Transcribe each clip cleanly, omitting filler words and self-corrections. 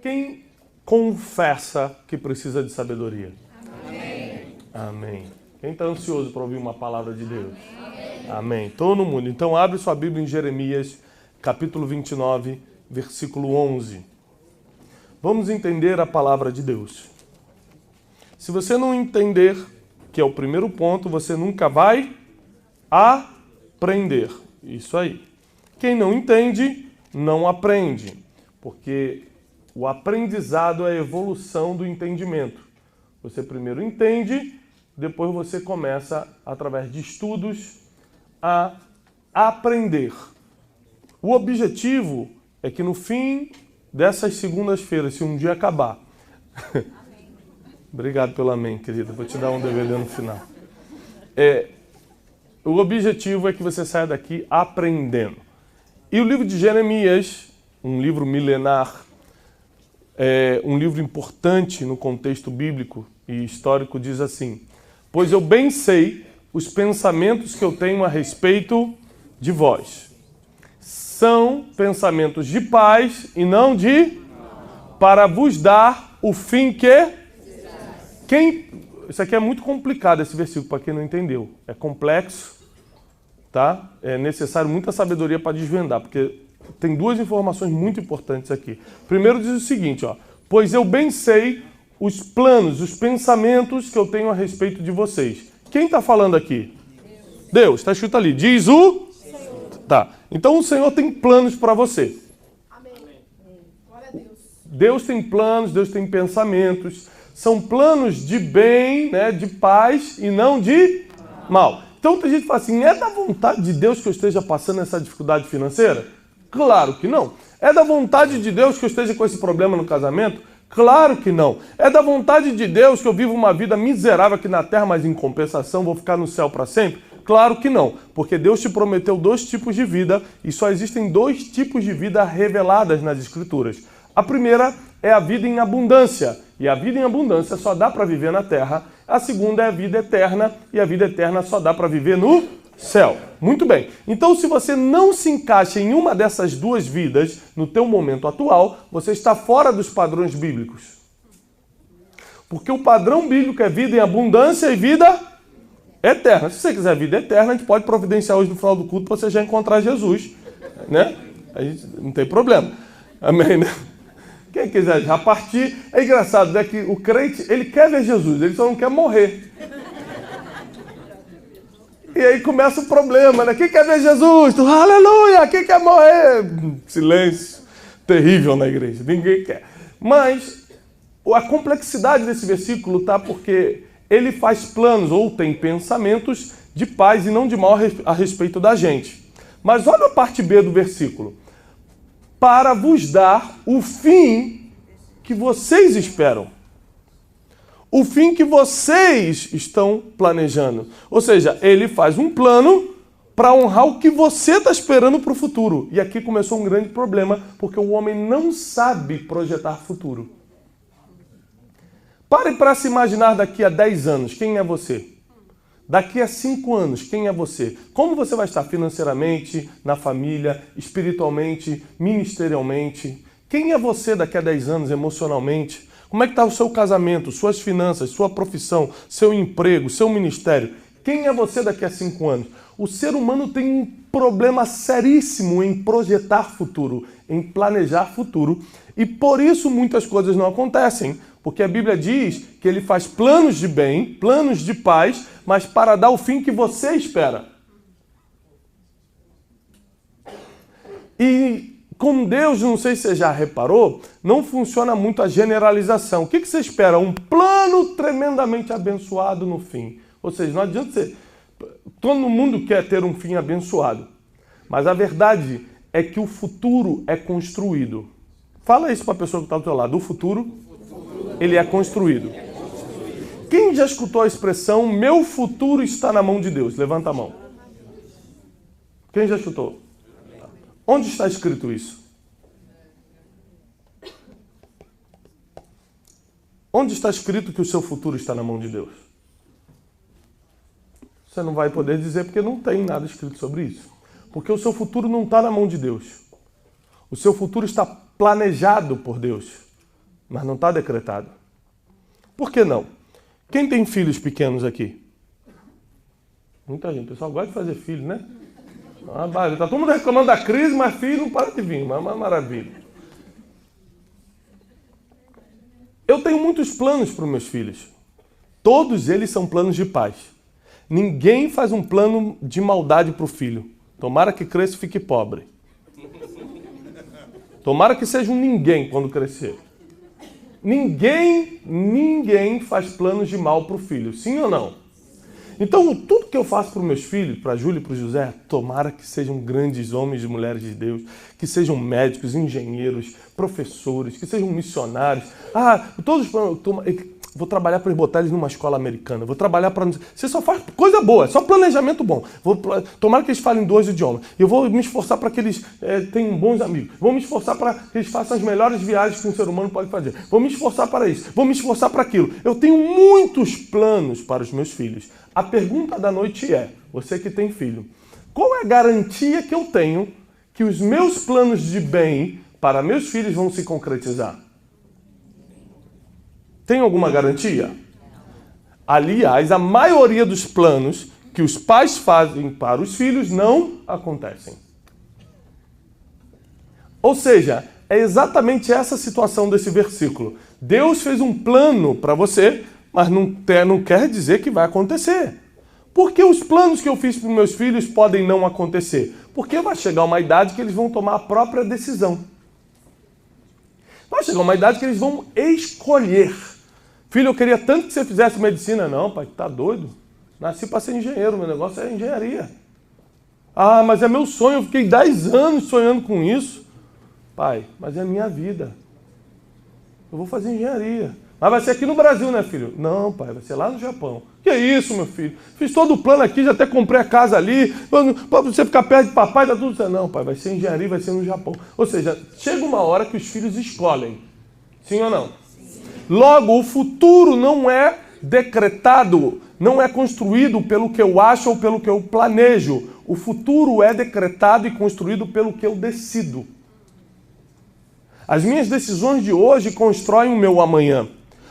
Quem confessa que precisa de sabedoria? Amém. Amém. Quem está ansioso para ouvir uma palavra de Deus? Amém. Todo mundo. Então abre sua Bíblia em Jeremias, capítulo 29, versículo 11. Vamos entender a palavra de Deus. Se você não entender, que é o primeiro ponto, você nunca vai aprender. Isso aí. Quem não entende, não aprende. Porque o aprendizado é a evolução do entendimento. Você primeiro entende, depois você começa, através de estudos, a aprender. O objetivo é que no fim dessas segundas-feiras, se um dia acabar... Obrigado pelo amém, querida. Vou te dar um DVD no final. O objetivo é que você saia daqui aprendendo. E o livro de Jeremias, um livro milenar, um livro importante no contexto bíblico e histórico, diz assim: pois eu bem sei os pensamentos que eu tenho a respeito de vós. São pensamentos de paz e não de... para vos dar o fim que... Isso aqui é muito complicado, esse versículo, para quem não entendeu. É complexo, tá? É necessário muita sabedoria para desvendar, porque tem duas informações muito importantes aqui. Primeiro diz o seguinte, ó: pois eu bem sei os planos, os pensamentos que eu tenho a respeito de vocês. Quem está falando aqui? Deus. Está escrito ali. Diz o... Senhor. Tá. Então o Senhor tem planos para você. Amém. Glória a Deus. Deus tem planos, Deus tem pensamentos. São planos de bem, né, de paz e não de mal. Então tem gente que fala assim: é da vontade de Deus que eu esteja passando essa dificuldade financeira? Claro que não. É da vontade de Deus que eu esteja com esse problema no casamento? Claro que não. É da vontade de Deus que eu viva uma vida miserável aqui na terra, mas em compensação vou ficar no céu para sempre? Claro que não. Porque Deus te prometeu dois tipos de vida e só existem dois tipos de vida reveladas nas Escrituras. A primeira é a vida em abundância. E a vida em abundância só dá para viver na terra. A segunda é a vida eterna. E a vida eterna só dá para viver no céu. Muito bem. Então, se você não se encaixa em uma dessas duas vidas, no teu momento atual, você está fora dos padrões bíblicos. Porque o padrão bíblico é vida em abundância e vida eterna. Se você quiser vida eterna, a gente pode providenciar hoje no final do culto para você já encontrar Jesus. Né? A gente não tem problema. Amém, né? Quem quiser já partir, é engraçado, né, que o crente, ele quer ver Jesus, ele só não quer morrer. E aí começa o problema, né? Quem quer ver Jesus? Tu, aleluia! Quem quer morrer? Silêncio terrível na igreja, ninguém quer. Mas a complexidade desse versículo tá porque ele faz planos ou tem pensamentos de paz e não de mal a respeito da gente. Mas olha a parte B do versículo. Para vos dar o fim que vocês esperam. O fim que vocês estão planejando. Ou seja, ele faz um plano para honrar o que você está esperando para o futuro. E aqui começou um grande problema, porque o homem não sabe projetar futuro. Pare para se imaginar daqui a 10 anos, quem é você? Daqui a 5 anos, quem é você? Como você vai estar financeiramente, na família, espiritualmente, ministerialmente? Quem é você daqui a 10 anos emocionalmente? Como é que está o seu casamento, suas finanças, sua profissão, seu emprego, seu ministério? Quem é você daqui a 5 anos? O ser humano tem um problema seríssimo em projetar futuro, em planejar futuro. E por isso muitas coisas não acontecem. Porque a Bíblia diz que ele faz planos de bem, planos de paz, mas para dar o fim que você espera. E com Deus, não sei se você já reparou, não funciona muito a generalização. O que você espera? Um plano tremendamente abençoado no fim. Ou seja, não adianta você... Todo mundo quer ter um fim abençoado. Mas a verdade é que o futuro é construído. Fala isso para a pessoa que está do teu lado. O futuro... ele é construído. Quem já escutou a expressão meu futuro está na mão de Deus? Levanta a mão. Quem já escutou? Onde está escrito isso? Onde está escrito que o seu futuro está na mão de Deus? Você não vai poder dizer porque não tem nada escrito sobre isso. Porque o seu futuro não está na mão de Deus. O seu futuro está planejado por Deus. mas não está decretado. Por que não? Quem tem filhos pequenos aqui? Muita gente. O pessoal gosta de fazer filho, né? Está todo mundo reclamando da crise, mas filho não para de vir. Mas é uma maravilha. Eu tenho muitos planos para os meus filhos. Todos eles são planos de paz. Ninguém faz um plano de maldade para o filho. Tomara que cresça e fique pobre. Tomara que seja um ninguém quando crescer. Ninguém faz planos de mal para o filho. Sim ou não? Então, tudo que eu faço para os meus filhos, para a Júlia e para o José, tomara que sejam grandes homens e mulheres de Deus, que sejam médicos, engenheiros, professores, que sejam missionários. Todos os planos... Vou trabalhar para botar eles numa escola americana. Vou trabalhar para... Você só faz coisa boa, só planejamento bom. Tomara que eles falem 2 idiomas. Eu vou me esforçar para que eles tenham bons amigos. Vou me esforçar para que eles façam as melhores viagens que um ser humano pode fazer. Vou me esforçar para isso. Vou me esforçar para aquilo. Eu tenho muitos planos para os meus filhos. A pergunta da noite é, você que tem filho, qual é a garantia que eu tenho que os meus planos de bem para meus filhos vão se concretizar? Tem alguma garantia? Aliás, a maioria dos planos que os pais fazem para os filhos não acontecem. Ou seja, é exatamente essa situação desse versículo. Deus fez um plano para você, mas não quer dizer que vai acontecer. Por que os planos que eu fiz para os meus filhos podem não acontecer? Porque vai chegar uma idade que eles vão tomar a própria decisão. Vai chegar uma idade que eles vão escolher. Filho, eu queria tanto que você fizesse medicina. Não, pai, tá doido? Nasci para ser engenheiro, meu negócio é engenharia. Mas é meu sonho, eu fiquei 10 anos sonhando com isso. Pai, mas é a minha vida. Eu vou fazer engenharia. Mas vai ser aqui no Brasil, né, filho? Não, pai, vai ser lá no Japão. Que isso, meu filho? Fiz todo o plano aqui, já até comprei a casa ali. Para você ficar perto de papai, tá tudo certo. Não, pai, vai ser engenharia, vai ser no Japão. Ou seja, chega uma hora que os filhos escolhem. Sim ou não? Logo, o futuro não é decretado, não é construído pelo que eu acho ou pelo que eu planejo. O futuro é decretado e construído pelo que eu decido. As minhas decisões de hoje constroem o meu amanhã.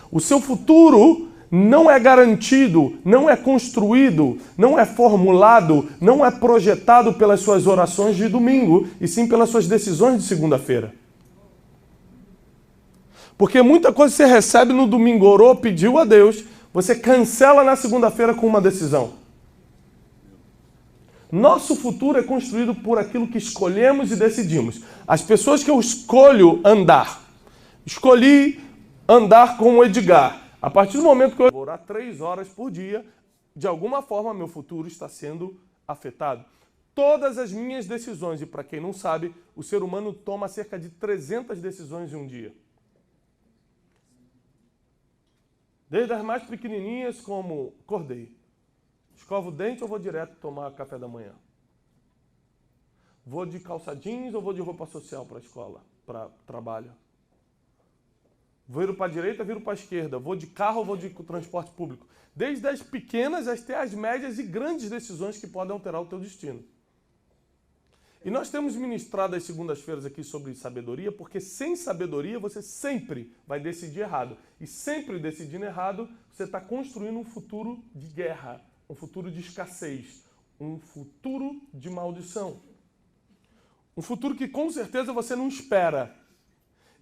O seu futuro não é garantido, não é construído, não é formulado, não é projetado pelas suas orações de domingo, e sim pelas suas decisões de segunda-feira. Porque muita coisa você recebe no domingo, orou, pediu a Deus, você cancela na segunda-feira com uma decisão. Nosso futuro é construído por aquilo que escolhemos e decidimos. As pessoas que eu escolho andar. Escolhi andar com o Edgar. A partir do momento que eu vou orar 3 horas por dia, de alguma forma meu futuro está sendo afetado. Todas as minhas decisões, e para quem não sabe, o ser humano toma cerca de 300 decisões em um dia. Desde as mais pequenininhas, como acordei. Escovo o dente ou vou direto tomar café da manhã? Vou de calça jeans ou vou de roupa social para a escola, para trabalho? Viro para a direita, viro para a esquerda. Vou de carro ou vou de transporte público? Desde as pequenas até as médias e grandes decisões que podem alterar o teu destino. E nós temos ministrado as segundas-feiras aqui sobre sabedoria, porque sem sabedoria você sempre vai decidir errado. E sempre decidindo errado, você está construindo um futuro de guerra, um futuro de escassez, um futuro de maldição. Um futuro que com certeza você não espera.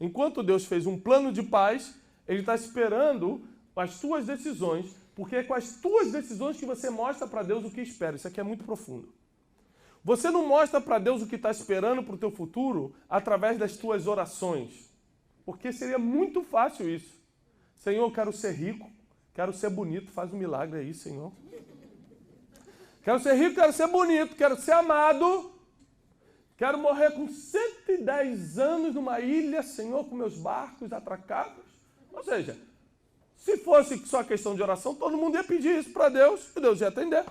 Enquanto Deus fez um plano de paz, Ele está esperando as tuas decisões, porque é com as tuas decisões que você mostra para Deus o que espera. Isso aqui é muito profundo. Você não mostra para Deus o que está esperando para o teu futuro através das tuas orações. Porque seria muito fácil isso. Senhor, eu quero ser rico, quero ser bonito, faz um milagre aí, Senhor. Quero ser rico, quero ser bonito, quero ser amado. Quero morrer com 110 anos numa ilha, Senhor, com meus barcos atracados. Ou seja, se fosse só questão de oração, todo mundo ia pedir isso para Deus e Deus ia atender.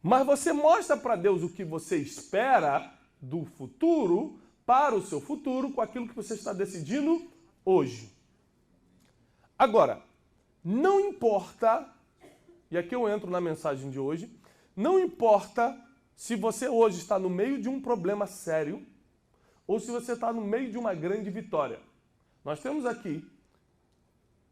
Mas você mostra para Deus o que você espera do futuro, para o seu futuro, com aquilo que você está decidindo hoje. Agora, não importa, e aqui eu entro na mensagem de hoje, não importa se você hoje está no meio de um problema sério, ou se você está no meio de uma grande vitória. Nós temos aqui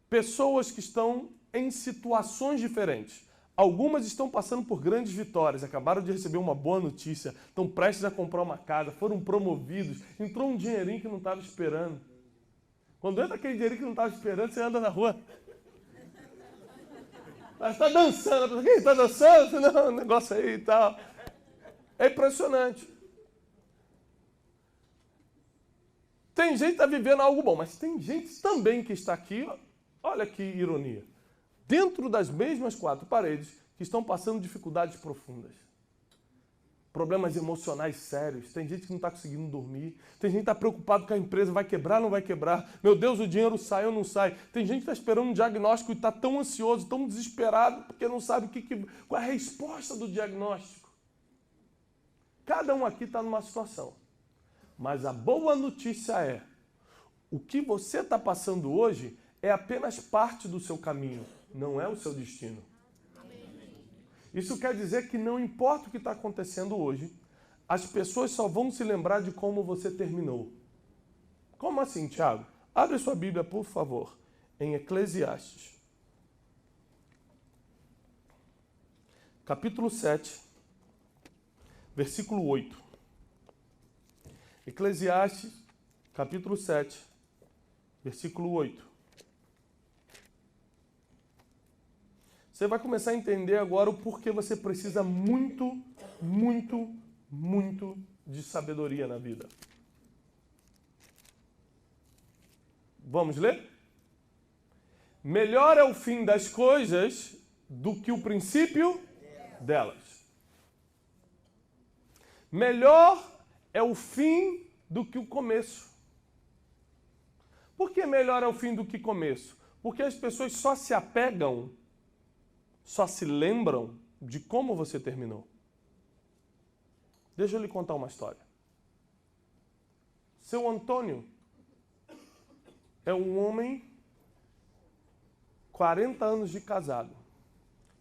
pessoas que estão em situações diferentes. Algumas estão passando por grandes vitórias, acabaram de receber uma boa notícia, estão prestes a comprar uma casa, foram promovidos, entrou um dinheirinho que não estava esperando. Quando entra aquele dinheirinho que não estava esperando, você anda na rua. Mas está dançando, quem está dançando? Não, negócio aí e tal. É impressionante. Tem gente que está vivendo algo bom, mas tem gente também que está aqui, olha que ironia, dentro das mesmas quatro paredes, que estão passando dificuldades profundas. Problemas emocionais sérios. Tem gente que não está conseguindo dormir. Tem gente que está preocupado que a empresa vai quebrar ou não vai quebrar. Meu Deus, o dinheiro sai ou não sai. Tem gente que está esperando um diagnóstico e está tão ansioso, tão desesperado, porque não sabe qual é a resposta do diagnóstico. Cada um aqui está numa situação. Mas a boa notícia é, o que você está passando hoje é apenas parte do seu caminho, não é o seu destino. Isso quer dizer que não importa o que está acontecendo hoje, as pessoas só vão se lembrar de como você terminou. Como assim, Tiago? Abre sua Bíblia, por favor, em Eclesiastes. Capítulo 7, versículo 8. Eclesiastes, capítulo 7, versículo 8. Você vai começar a entender agora o porquê você precisa muito, muito, muito de sabedoria na vida. Vamos ler? Melhor é o fim das coisas do que o princípio delas. Melhor é o fim do que o começo. Por que melhor é o fim do que o começo? Porque as pessoas só se apegam, só se lembram de como você terminou. Deixa eu lhe contar uma história. Seu Antônio é um homem, 40 anos de casado,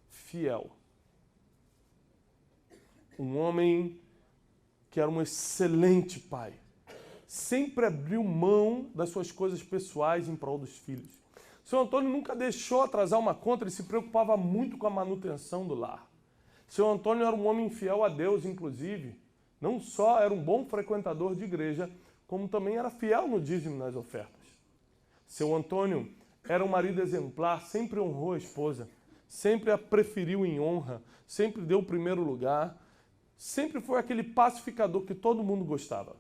fiel. Um homem que era um excelente pai. Sempre abriu mão das suas coisas pessoais em prol dos filhos. Seu Antônio nunca deixou atrasar uma conta, ele se preocupava muito com a manutenção do lar. Seu Antônio era um homem fiel a Deus, inclusive. Não só era um bom frequentador de igreja, como também era fiel no dízimo e nas ofertas. Seu Antônio era um marido exemplar, sempre honrou a esposa, sempre a preferiu em honra, sempre deu o primeiro lugar, sempre foi aquele pacificador que todo mundo gostava.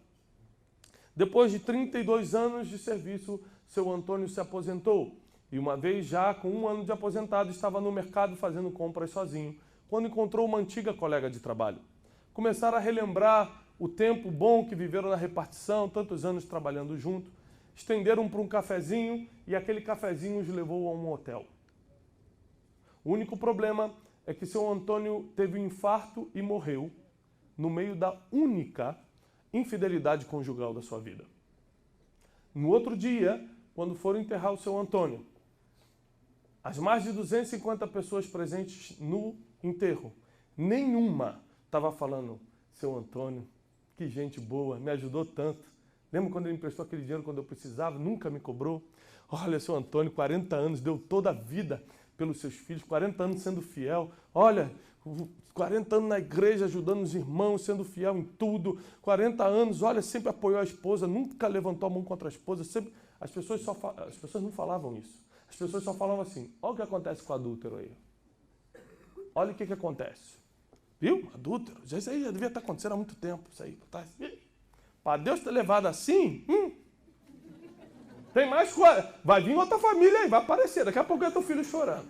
Depois de 32 anos de serviço, seu Antônio se aposentou. E uma vez já, com 1 ano de aposentado, estava no mercado fazendo compras sozinho, quando encontrou uma antiga colega de trabalho. Começaram a relembrar o tempo bom que viveram na repartição, tantos anos trabalhando junto. Estenderam para um cafezinho e aquele cafezinho os levou a um hotel. O único problema é que seu Antônio teve um infarto e morreu no meio da única infidelidade conjugal da sua vida. No outro dia, quando foram enterrar o seu Antônio, as mais de 250 pessoas presentes no enterro, nenhuma estava falando: seu Antônio, que gente boa, me ajudou tanto. Lembra quando ele me emprestou aquele dinheiro quando eu precisava? Nunca me cobrou. Olha, seu Antônio, 40 anos, deu toda a vida pelos seus filhos, 40 anos sendo fiel. Olha, 40 anos na igreja, ajudando os irmãos, sendo fiel em tudo. 40 anos, olha, sempre apoiou a esposa, nunca levantou a mão contra a esposa. Sempre... As pessoas não falavam isso. As pessoas só falavam assim: olha o que acontece com o adúltero aí. Olha o que acontece. Viu? Adúltero. Isso aí já devia estar acontecendo há muito tempo. Isso aí. Tá... Para Deus ter levado assim, tem mais coisa. Vai vir outra família aí, vai aparecer. Daqui a pouco é teu filho chorando.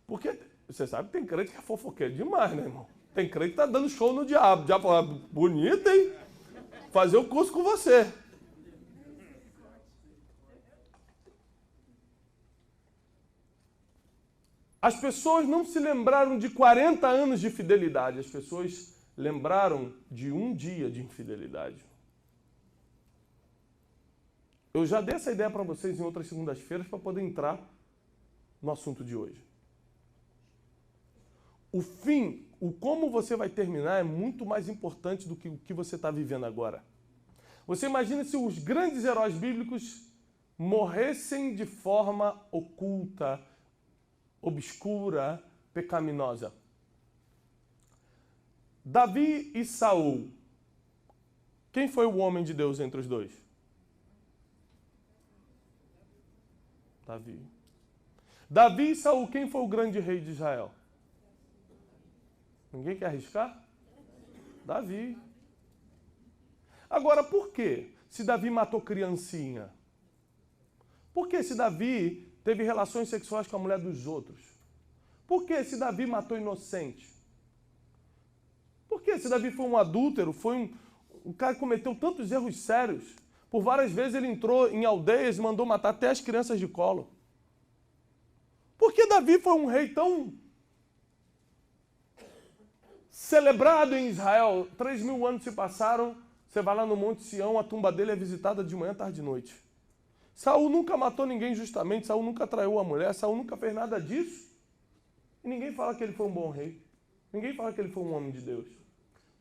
Porque você sabe que tem crente que é fofoqueiro demais, né, irmão? Tem crente que tá dando show no diabo. O diabo fala: bonito, hein? Fazer o curso com você. As pessoas não se lembraram de 40 anos de fidelidade. As pessoas lembraram de um dia de infidelidade. Eu já dei essa ideia para vocês em outras segundas-feiras para poder entrar no assunto de hoje. O fim o como você vai terminar é muito mais importante do que o que você está vivendo agora. Você imagina se os grandes heróis bíblicos morressem de forma oculta, obscura, pecaminosa. Davi e Saul. Quem foi o homem de Deus entre os dois? Davi. Davi e Saul, quem foi o grande rei de Israel? Ninguém quer arriscar? Davi. Agora, por quê? Se Davi matou criancinha? Por que se Davi teve relações sexuais com a mulher dos outros? Por que se Davi matou inocente? Por que se Davi foi um adúltero, um cara que cometeu tantos erros sérios? Por várias vezes ele entrou em aldeias e mandou matar até as crianças de colo. Por que Davi foi um rei tão celebrado em Israel? 3.000 anos se passaram, você vai lá no Monte Sião, a tumba dele é visitada de manhã, tarde e noite. Saul nunca matou ninguém injustamente, Saul nunca traiu a mulher, Saul nunca fez nada disso. E ninguém fala que ele foi um bom rei. Ninguém fala que ele foi um homem de Deus.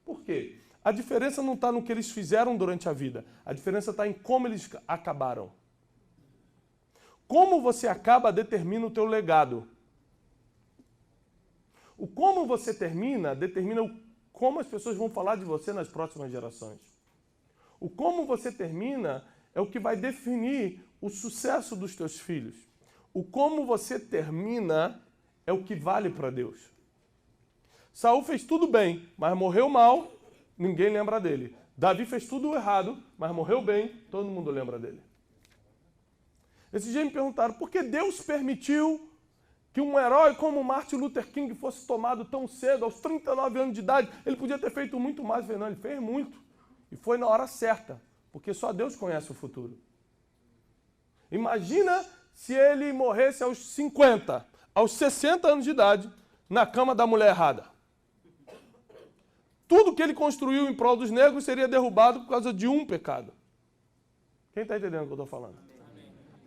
Por quê? A diferença não está no que eles fizeram durante a vida. A diferença está em como eles acabaram. Como você acaba determina o teu legado. O como você termina determina como as pessoas vão falar de você nas próximas gerações. O como você termina é o que vai definir o sucesso dos teus filhos. O como você termina é o que vale para Deus. Saul fez tudo bem, mas morreu mal, ninguém lembra dele. Davi fez tudo errado, mas morreu bem, todo mundo lembra dele. Esse dia me perguntaram por que Deus permitiu que um herói como Martin Luther King fosse tomado tão cedo, aos 39 anos de idade. Ele podia ter feito muito mais, não, ele fez muito. E foi na hora certa, porque só Deus conhece o futuro. Imagina se ele morresse aos 50, aos 60 anos de idade, na cama da mulher errada. Tudo que ele construiu em prol dos negros seria derrubado por causa de um pecado. Quem está entendendo o que eu estou falando?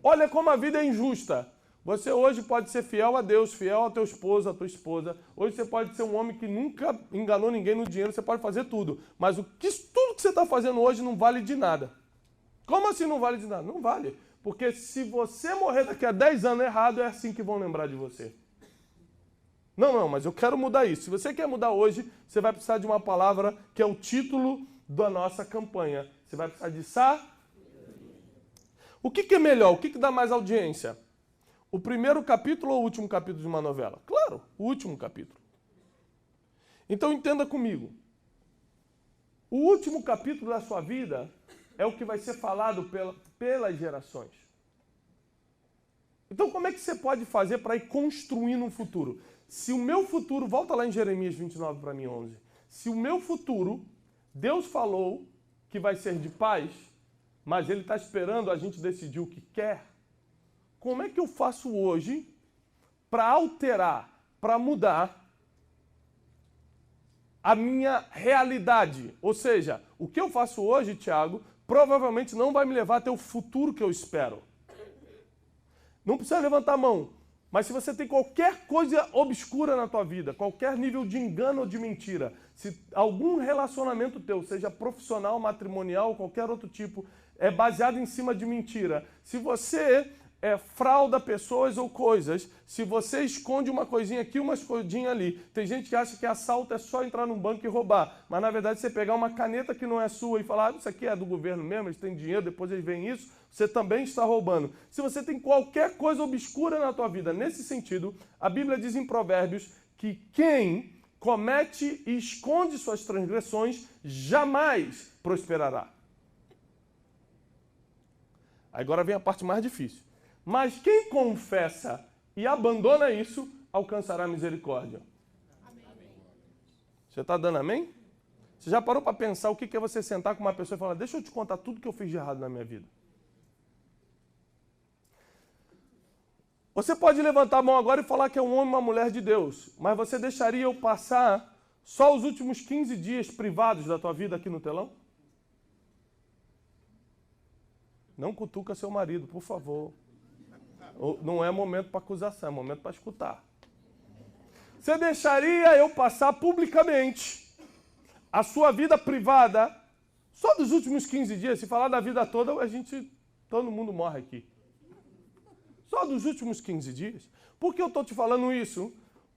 Olha como a vida é injusta. Você hoje pode ser fiel a Deus, fiel ao teu esposo, à tua esposa. Hoje você pode ser um homem que nunca enganou ninguém no dinheiro, você pode fazer tudo. Mas tudo que você está fazendo hoje não vale de nada. Como assim não vale de nada? Não vale. Porque se você morrer daqui a 10 anos errado, é assim que vão lembrar de você. Não, mas eu quero mudar isso. Se você quer mudar hoje, você vai precisar de uma palavra que é o título da nossa campanha. Você vai precisar de sabedoria. O que é melhor? O que dá mais audiência? O primeiro capítulo ou o último capítulo de uma novela? Claro, o último capítulo. Então entenda comigo. O último capítulo da sua vida é o que vai ser falado pelas gerações. Então como é que você pode fazer para ir construindo um futuro? Se o meu futuro, volta lá em Jeremias 29 para mim, 11. Se o meu futuro, Deus falou que vai ser de paz, mas Ele está esperando a gente decidir o que quer, como é que eu faço hoje para alterar, para mudar a minha realidade? Ou seja, o que eu faço hoje, Tiago, provavelmente não vai me levar até o futuro que eu espero. Não precisa levantar a mão. Mas se você tem qualquer coisa obscura na tua vida, qualquer nível de engano ou de mentira, se algum relacionamento teu, seja profissional, matrimonial, qualquer outro tipo, é baseado em cima de mentira, se você frauda pessoas ou coisas, se você esconde uma coisinha aqui, uma coisinha ali, tem gente que acha que assalto é só entrar num banco e roubar, mas na verdade você pegar uma caneta que não é sua e falar, isso aqui é do governo mesmo, eles têm dinheiro, depois eles veem isso, você também está roubando. Se você tem qualquer coisa obscura na tua vida, nesse sentido, a Bíblia diz em Provérbios que quem comete e esconde suas transgressões jamais prosperará. Agora vem a parte mais difícil. Mas quem confessa e abandona isso, alcançará misericórdia. Amém. Você está dando amém? Você já parou para pensar o que é você sentar com uma pessoa e falar, deixa eu te contar tudo que eu fiz de errado na minha vida? Você pode levantar a mão agora e falar que é um homem e uma mulher de Deus, mas você deixaria eu passar só os últimos 15 dias privados da tua vida aqui no telão? Não cutuca seu marido, por favor. Não é momento para acusação, é momento para escutar. Você deixaria eu passar publicamente a sua vida privada só dos últimos 15 dias? Se falar da vida toda, todo mundo morre aqui. Só dos últimos 15 dias. Por que eu estou te falando isso?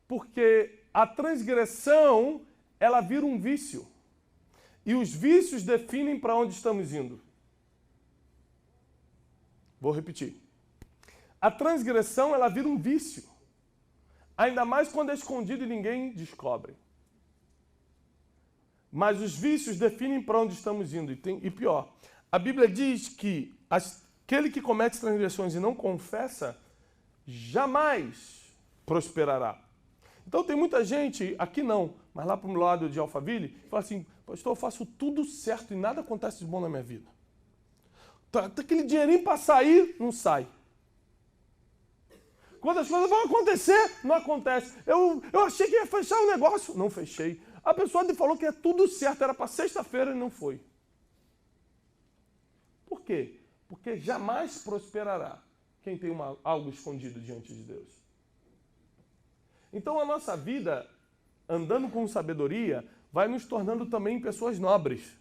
Porque a transgressão, ela vira um vício. E os vícios definem para onde estamos indo. Vou repetir. A transgressão, ela vira um vício. Ainda mais quando é escondido e ninguém descobre. Mas os vícios definem para onde estamos indo. E pior, a Bíblia diz que aquele que comete transgressões e não confessa, jamais prosperará. Então tem muita gente, aqui não, mas lá para o lado de Alphaville, que fala assim, pastor, eu faço tudo certo e nada acontece de bom na minha vida. Tá aquele dinheirinho para sair, não sai. Quando as coisas vão acontecer, não acontece. Eu achei que ia fechar o negócio, não fechei. A pessoa falou que é tudo certo, era para sexta-feira e não foi. Por quê? Porque jamais prosperará quem tem algo escondido diante de Deus. Então a nossa vida, andando com sabedoria, vai nos tornando também pessoas nobres.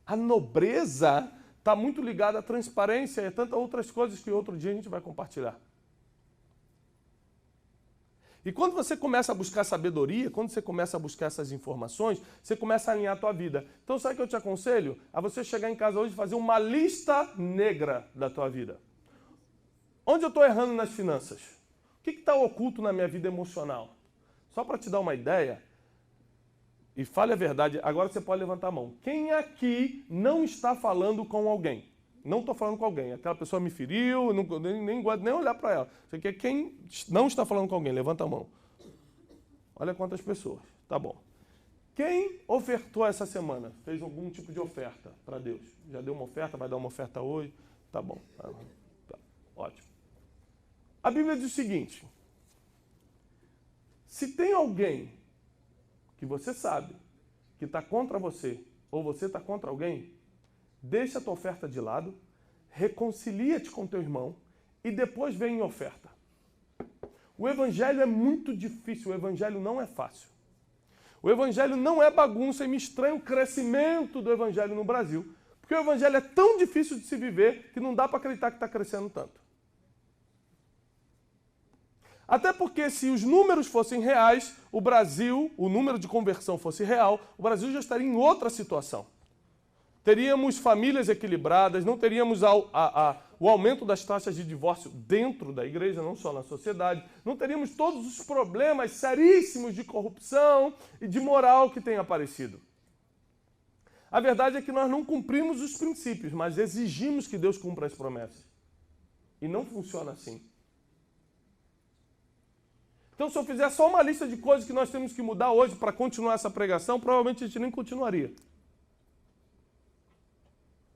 A nobreza está muito ligada à transparência e a tantas outras coisas que outro dia a gente vai compartilhar. E quando você começa a buscar sabedoria, quando você começa a buscar essas informações, você começa a alinhar a tua vida. Então sabe o que eu te aconselho? A você chegar em casa hoje e fazer uma lista negra da tua vida. Onde eu estou errando nas finanças? O que está oculto na minha vida emocional? Só para te dar uma ideia, e fale a verdade, agora você pode levantar a mão. Quem aqui não está falando com alguém? Não estou falando com alguém. Aquela pessoa me feriu, nem gosto nem olhar para ela. Você quer quem não está falando com alguém? Levanta a mão. Olha quantas pessoas. Tá bom. Quem ofertou essa semana? Fez algum tipo de oferta para Deus? Já deu uma oferta? Vai dar uma oferta hoje? Tá bom. Tá. Ótimo. A Bíblia diz o seguinte. Se tem alguém que você sabe que está contra você, ou você está contra alguém, deixa a tua oferta de lado, reconcilia-te com teu irmão e depois vem em oferta. O evangelho é muito difícil, o evangelho não é fácil. O evangelho não é bagunça e me estranha o crescimento do evangelho no Brasil, porque o evangelho é tão difícil de se viver que não dá para acreditar que está crescendo tanto. Até porque se os números fossem reais, o Brasil, o número de conversão fosse real, o Brasil já estaria em outra situação. Teríamos famílias equilibradas, não teríamos o aumento das taxas de divórcio dentro da igreja, não só na sociedade, não teríamos todos os problemas seríssimos de corrupção e de moral que tem aparecido. A verdade é que nós não cumprimos os princípios, mas exigimos que Deus cumpra as promessas. E não funciona assim. Então, se eu fizer só uma lista de coisas que nós temos que mudar hoje para continuar essa pregação, provavelmente a gente nem continuaria.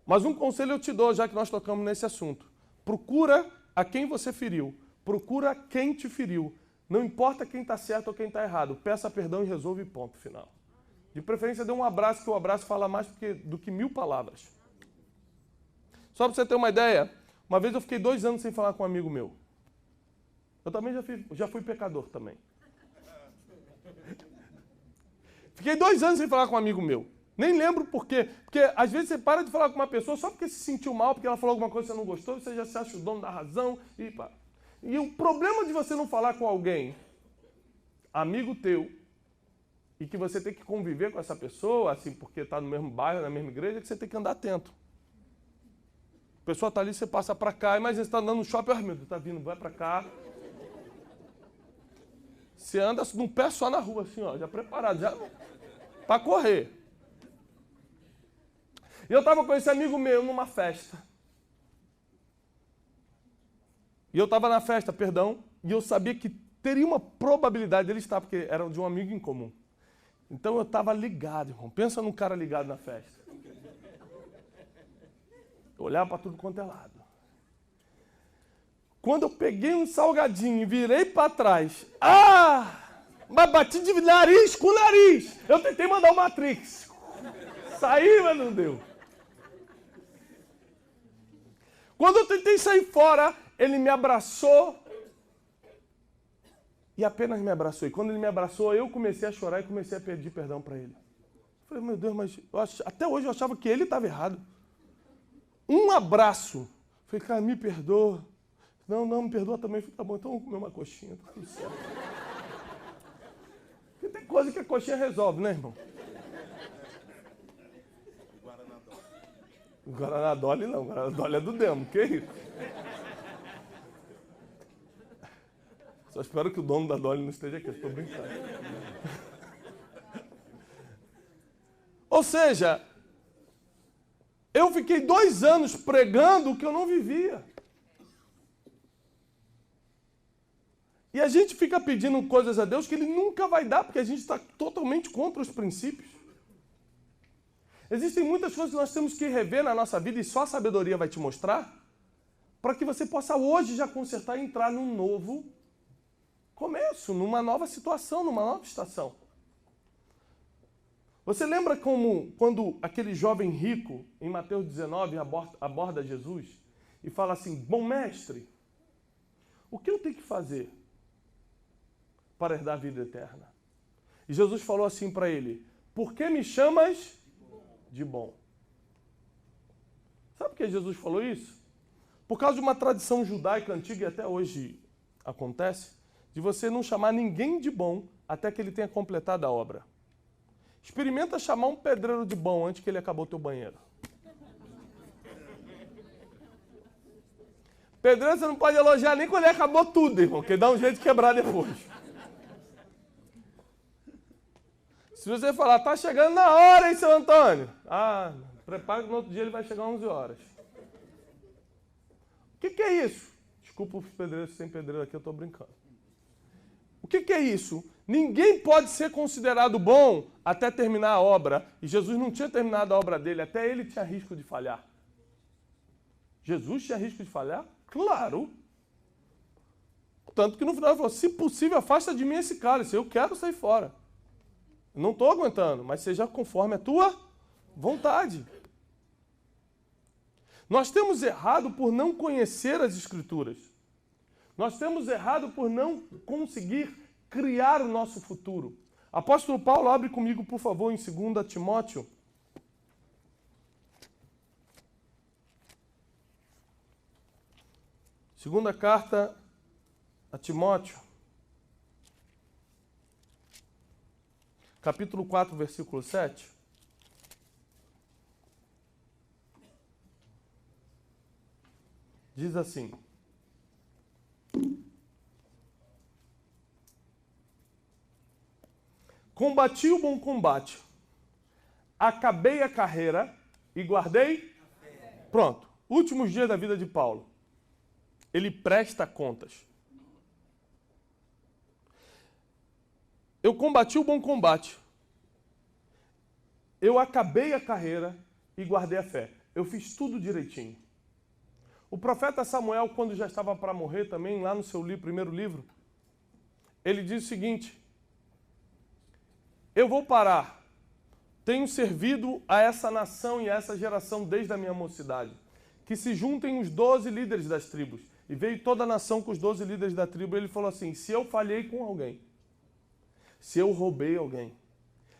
Mas um conselho eu te dou, já que nós tocamos nesse assunto. Procura a quem você feriu. Procura quem te feriu. Não importa quem está certo ou quem está errado. Peça perdão e resolve, ponto final. De preferência, dê um abraço, que o abraço fala mais do que 1000 palavras. Só para você ter uma ideia, uma vez eu fiquei 2 anos sem falar com um amigo meu. Eu também já fui pecador também. Fiquei 2 anos sem falar com um amigo meu. Nem lembro por quê. Porque às vezes você para de falar com uma pessoa só porque se sentiu mal, porque ela falou alguma coisa que você não gostou, você já se acha o dono da razão. E o problema de você não falar com alguém, amigo teu, e que você tem que conviver com essa pessoa, assim, porque está no mesmo bairro, na mesma igreja, é que você tem que andar atento. A pessoa está ali, você passa para cá, mas você está andando no shopping, meu Deus, está vindo, vai para cá. Você anda num pé só na rua, assim, ó, já preparado, já para correr. E eu estava com esse amigo meu numa festa. E eu estava na festa, e eu sabia que teria uma probabilidade dele estar, porque era de um amigo em comum. Então eu estava ligado, irmão. Pensa num cara ligado na festa. Eu olhava para tudo quanto é lado. Quando eu peguei um salgadinho e virei para trás, mas bati de nariz com nariz. Eu tentei mandar o Matrix. Saí, mas não deu. Quando eu tentei sair fora, ele me abraçou e apenas me abraçou. E quando ele me abraçou, eu comecei a chorar e comecei a pedir perdão para ele. Eu falei, meu Deus, mas até hoje eu achava que ele estava errado. Um abraço. Eu falei, cara, me perdoa. Não, me perdoa também. Eu falei, tá bom, então vamos comer uma coxinha, tá tudo certo. Porque tem coisa que a coxinha resolve, né, irmão? Guaraná Dolly não, Guaraná Dolly é do demo, que isso? Só espero que o dono da Dolly não esteja aqui, estou brincando. Ou seja, eu fiquei 2 anos pregando o que eu não vivia. E a gente fica pedindo coisas a Deus que Ele nunca vai dar, porque a gente está totalmente contra os princípios. Existem muitas coisas que nós temos que rever na nossa vida e só a sabedoria vai te mostrar, para que você possa hoje já consertar e entrar num novo começo, numa nova situação, numa nova estação. Você lembra como quando aquele jovem rico, em Mateus 19, aborda Jesus e fala assim, bom mestre, o que eu tenho que fazer para herdar a vida eterna? E Jesus falou assim para ele, por que me chamas de bom? Sabe por que Jesus falou isso? Por causa de uma tradição judaica antiga e até hoje acontece, de você não chamar ninguém de bom até que ele tenha completado a obra. Experimenta chamar um pedreiro de bom antes que ele acabou teu banheiro. Pedreiro você não pode elogiar nem quando ele acabou tudo, irmão, porque dá um jeito de quebrar depois. Se você falar, tá chegando na hora, hein, seu Antônio? Ah, prepara que no outro dia ele vai chegar às 11 horas. O que é isso? Desculpa os pedreiros, se tem pedreiro aqui, eu estou brincando. O que é isso? Ninguém pode ser considerado bom até terminar a obra. E Jesus não tinha terminado a obra dele, até ele tinha risco de falhar. Jesus tinha risco de falhar? Claro. Tanto que no final ele falou, se possível, afasta de mim esse cálice, eu quero sair fora. Não estou aguentando, mas seja conforme a tua vontade. Nós temos errado por não conhecer as Escrituras. Nós temos errado por não conseguir criar o nosso futuro. Apóstolo Paulo, abre comigo, por favor, em 2 Timóteo. Segunda carta a Timóteo. Capítulo 4, versículo 7. Diz assim. Combati o bom combate, acabei a carreira e guardei... Pronto, últimos dias da vida de Paulo. Ele presta contas. Eu combati o bom combate, eu acabei a carreira e guardei a fé. Eu fiz tudo direitinho. O profeta Samuel, quando já estava para morrer também, lá no seu primeiro livro, ele diz o seguinte, eu vou parar, tenho servido a essa nação e a essa geração desde a minha mocidade, que se juntem os 12 líderes das tribos. E veio toda a nação com os 12 líderes da tribo, e ele falou assim, se eu falhei com alguém, se eu roubei alguém,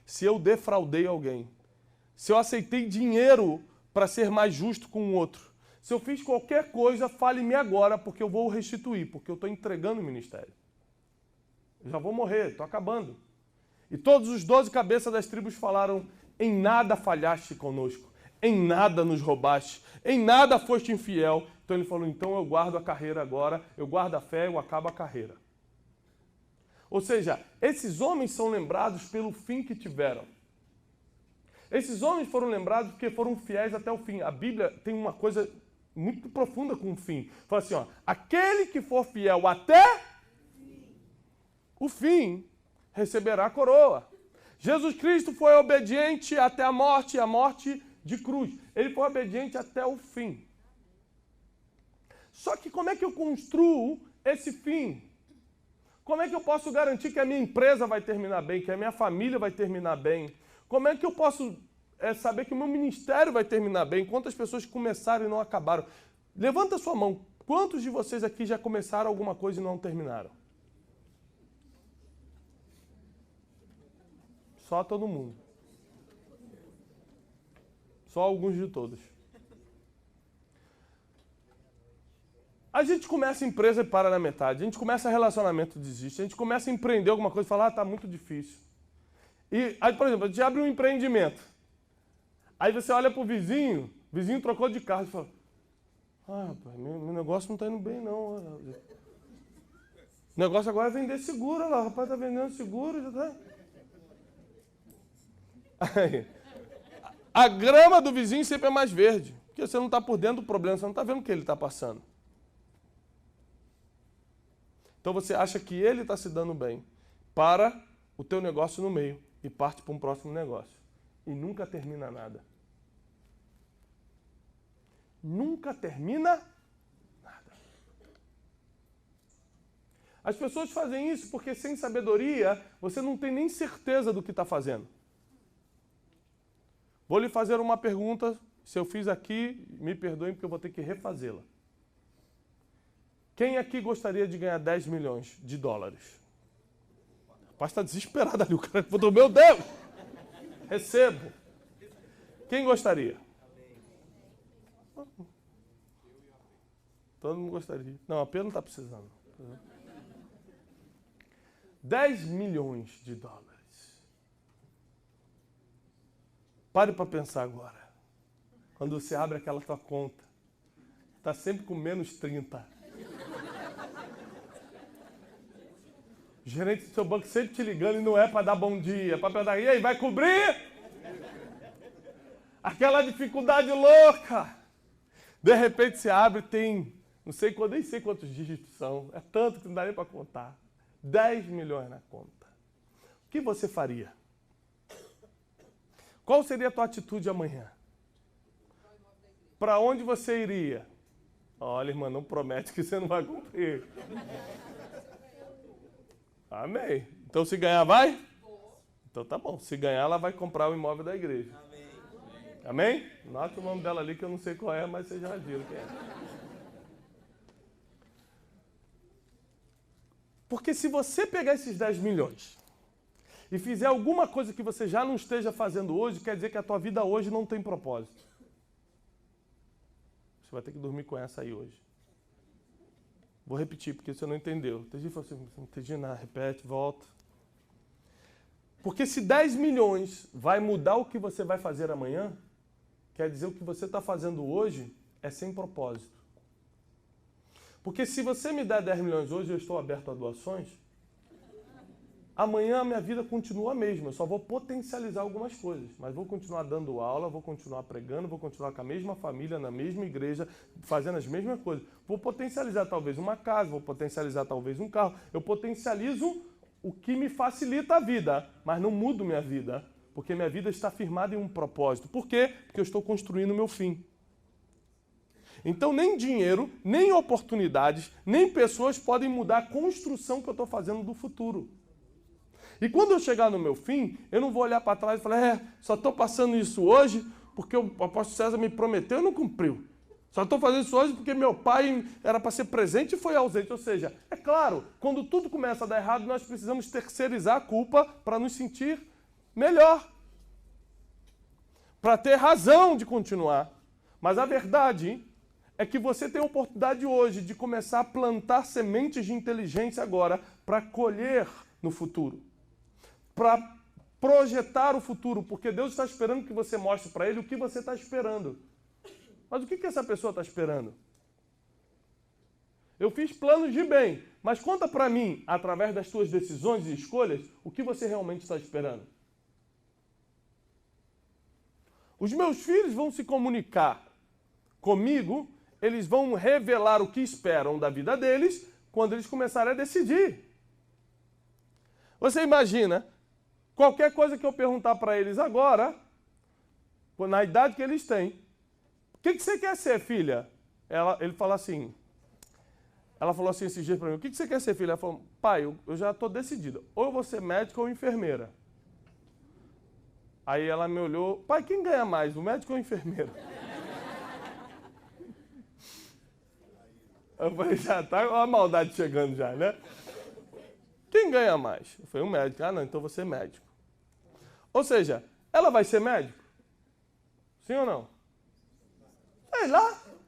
se eu defraudei alguém, se eu aceitei dinheiro para ser mais justo com o outro, se eu fiz qualquer coisa, fale-me agora, porque eu vou restituir, porque eu estou entregando o ministério. Eu já vou morrer, estou acabando. E todos os 12 cabeças das tribos falaram, em nada falhaste conosco, em nada nos roubaste, em nada foste infiel. Então ele falou, então eu guardo a carreira agora, eu guardo a fé, eu acabo a carreira. Ou seja, esses homens são lembrados pelo fim que tiveram. Esses homens foram lembrados porque foram fiéis até o fim. A Bíblia tem uma coisa muito profunda com o fim. Fala assim, ó, aquele que for fiel até o fim, receberá a coroa. Jesus Cristo foi obediente até a morte de cruz. Ele foi obediente até o fim. Só que como é que eu construo esse fim? Como é que eu posso garantir que a minha empresa vai terminar bem, que a minha família vai terminar bem? Como é que eu posso saber que o meu ministério vai terminar bem? Quantas pessoas começaram e não acabaram? Levanta a sua mão. Quantos de vocês aqui já começaram alguma coisa e não terminaram? Só todo mundo. Só alguns de todos. A gente começa a empresa e para na metade. A gente começa relacionamento, desiste. A gente começa a empreender alguma coisa e fala, tá muito difícil. E aí, por exemplo, a gente abre um empreendimento. Aí você olha pro vizinho, o vizinho trocou de carro e fala, rapaz, meu negócio não tá indo bem não. O negócio agora é vender seguro, olha lá, o rapaz tá vendendo seguro, já tá. Aí, a grama do vizinho sempre é mais verde, porque você não está por dentro do problema, você não está vendo o que ele está passando. Então você acha que ele está se dando bem, para o teu negócio no meio e parte para um próximo negócio. E nunca termina nada. Nunca termina nada. As pessoas fazem isso porque sem sabedoria você não tem nem certeza do que está fazendo. Vou lhe fazer uma pergunta, se eu fiz aqui, me perdoem porque eu vou ter que refazê-la. Quem aqui gostaria de ganhar 10 milhões de dólares? O rapaz está desesperado ali, o cara falou, meu Deus, recebo. Quem gostaria? Todo mundo gostaria. Não, a Pedro não está precisando. 10 milhões de dólares. Pare para pensar agora. Quando você abre aquela tua conta, está sempre com menos 30. O gerente do seu banco sempre te ligando e não é para dar bom dia, é para perguntar, e aí, vai cobrir? Aquela dificuldade louca. De repente você abre e tem, nem sei quantos dígitos são, é tanto que não dá nem para contar. 10 milhões na conta. O que você faria? Qual seria a tua atitude amanhã? Para onde você iria? Olha, irmã, não promete que você não vai cumprir. Amém. Então se ganhar, vai? Então tá bom. Se ganhar, ela vai comprar o imóvel da igreja. Amém? Nota o nome dela ali que eu não sei qual é, mas vocês já viram quem é. Porque se você pegar esses 10 milhões e fizer alguma coisa que você já não esteja fazendo hoje, quer dizer que a tua vida hoje não tem propósito. Você vai ter que dormir com essa aí hoje. Vou repetir, porque você não entendeu. Tem gente que fala assim, não entendi nada, repete, volta. Porque se 10 milhões vai mudar o que você vai fazer amanhã, quer dizer o que você está fazendo hoje é sem propósito. Porque se você me der 10 milhões hoje, eu estou aberto a doações, amanhã a minha vida continua a mesma, eu só vou potencializar algumas coisas, mas vou continuar dando aula, vou continuar pregando, vou continuar com a mesma família, na mesma igreja, fazendo as mesmas coisas. Vou potencializar talvez uma casa, vou potencializar talvez um carro. Eu potencializo o que me facilita a vida, mas não mudo minha vida, porque minha vida está firmada em um propósito. Por quê? Porque eu estou construindo o meu fim. Então nem dinheiro, nem oportunidades, nem pessoas podem mudar a construção que eu estou fazendo do futuro. E quando eu chegar no meu fim, eu não vou olhar para trás e falar, só estou passando isso hoje porque o apóstolo César me prometeu e não cumpriu. Só estou fazendo isso hoje porque meu pai era para ser presente e foi ausente. Ou seja, é claro, quando tudo começa a dar errado, nós precisamos terceirizar a culpa para nos sentir melhor. Para ter razão de continuar. Mas a verdade é que você tem a oportunidade hoje de começar a plantar sementes de inteligência agora para colher no futuro. Para projetar o futuro, porque Deus está esperando que você mostre para Ele o que você está esperando. Mas o que essa pessoa está esperando? Eu fiz planos de bem, mas conta para mim, através das tuas decisões e escolhas, o que você realmente está esperando. Os meus filhos vão se comunicar comigo, eles vão revelar o que esperam da vida deles quando eles começarem a decidir. Você imagina, qualquer coisa que eu perguntar para eles agora, na idade que eles têm, o que você quer ser, filha? Ele fala assim, ela falou assim esses dias para mim, o que você quer ser, filha? Ela falou, pai, eu já estou decidida, ou eu vou ser médica ou enfermeira. Aí ela me olhou, pai, quem ganha mais, o médico ou o enfermeiro? Eu falei, já tá a maldade chegando já, né? Quem ganha mais? Eu falei, o médico. Ah, não, então você é médico. Ou seja, ela vai ser médico? Sim ou não? Sei lá. Não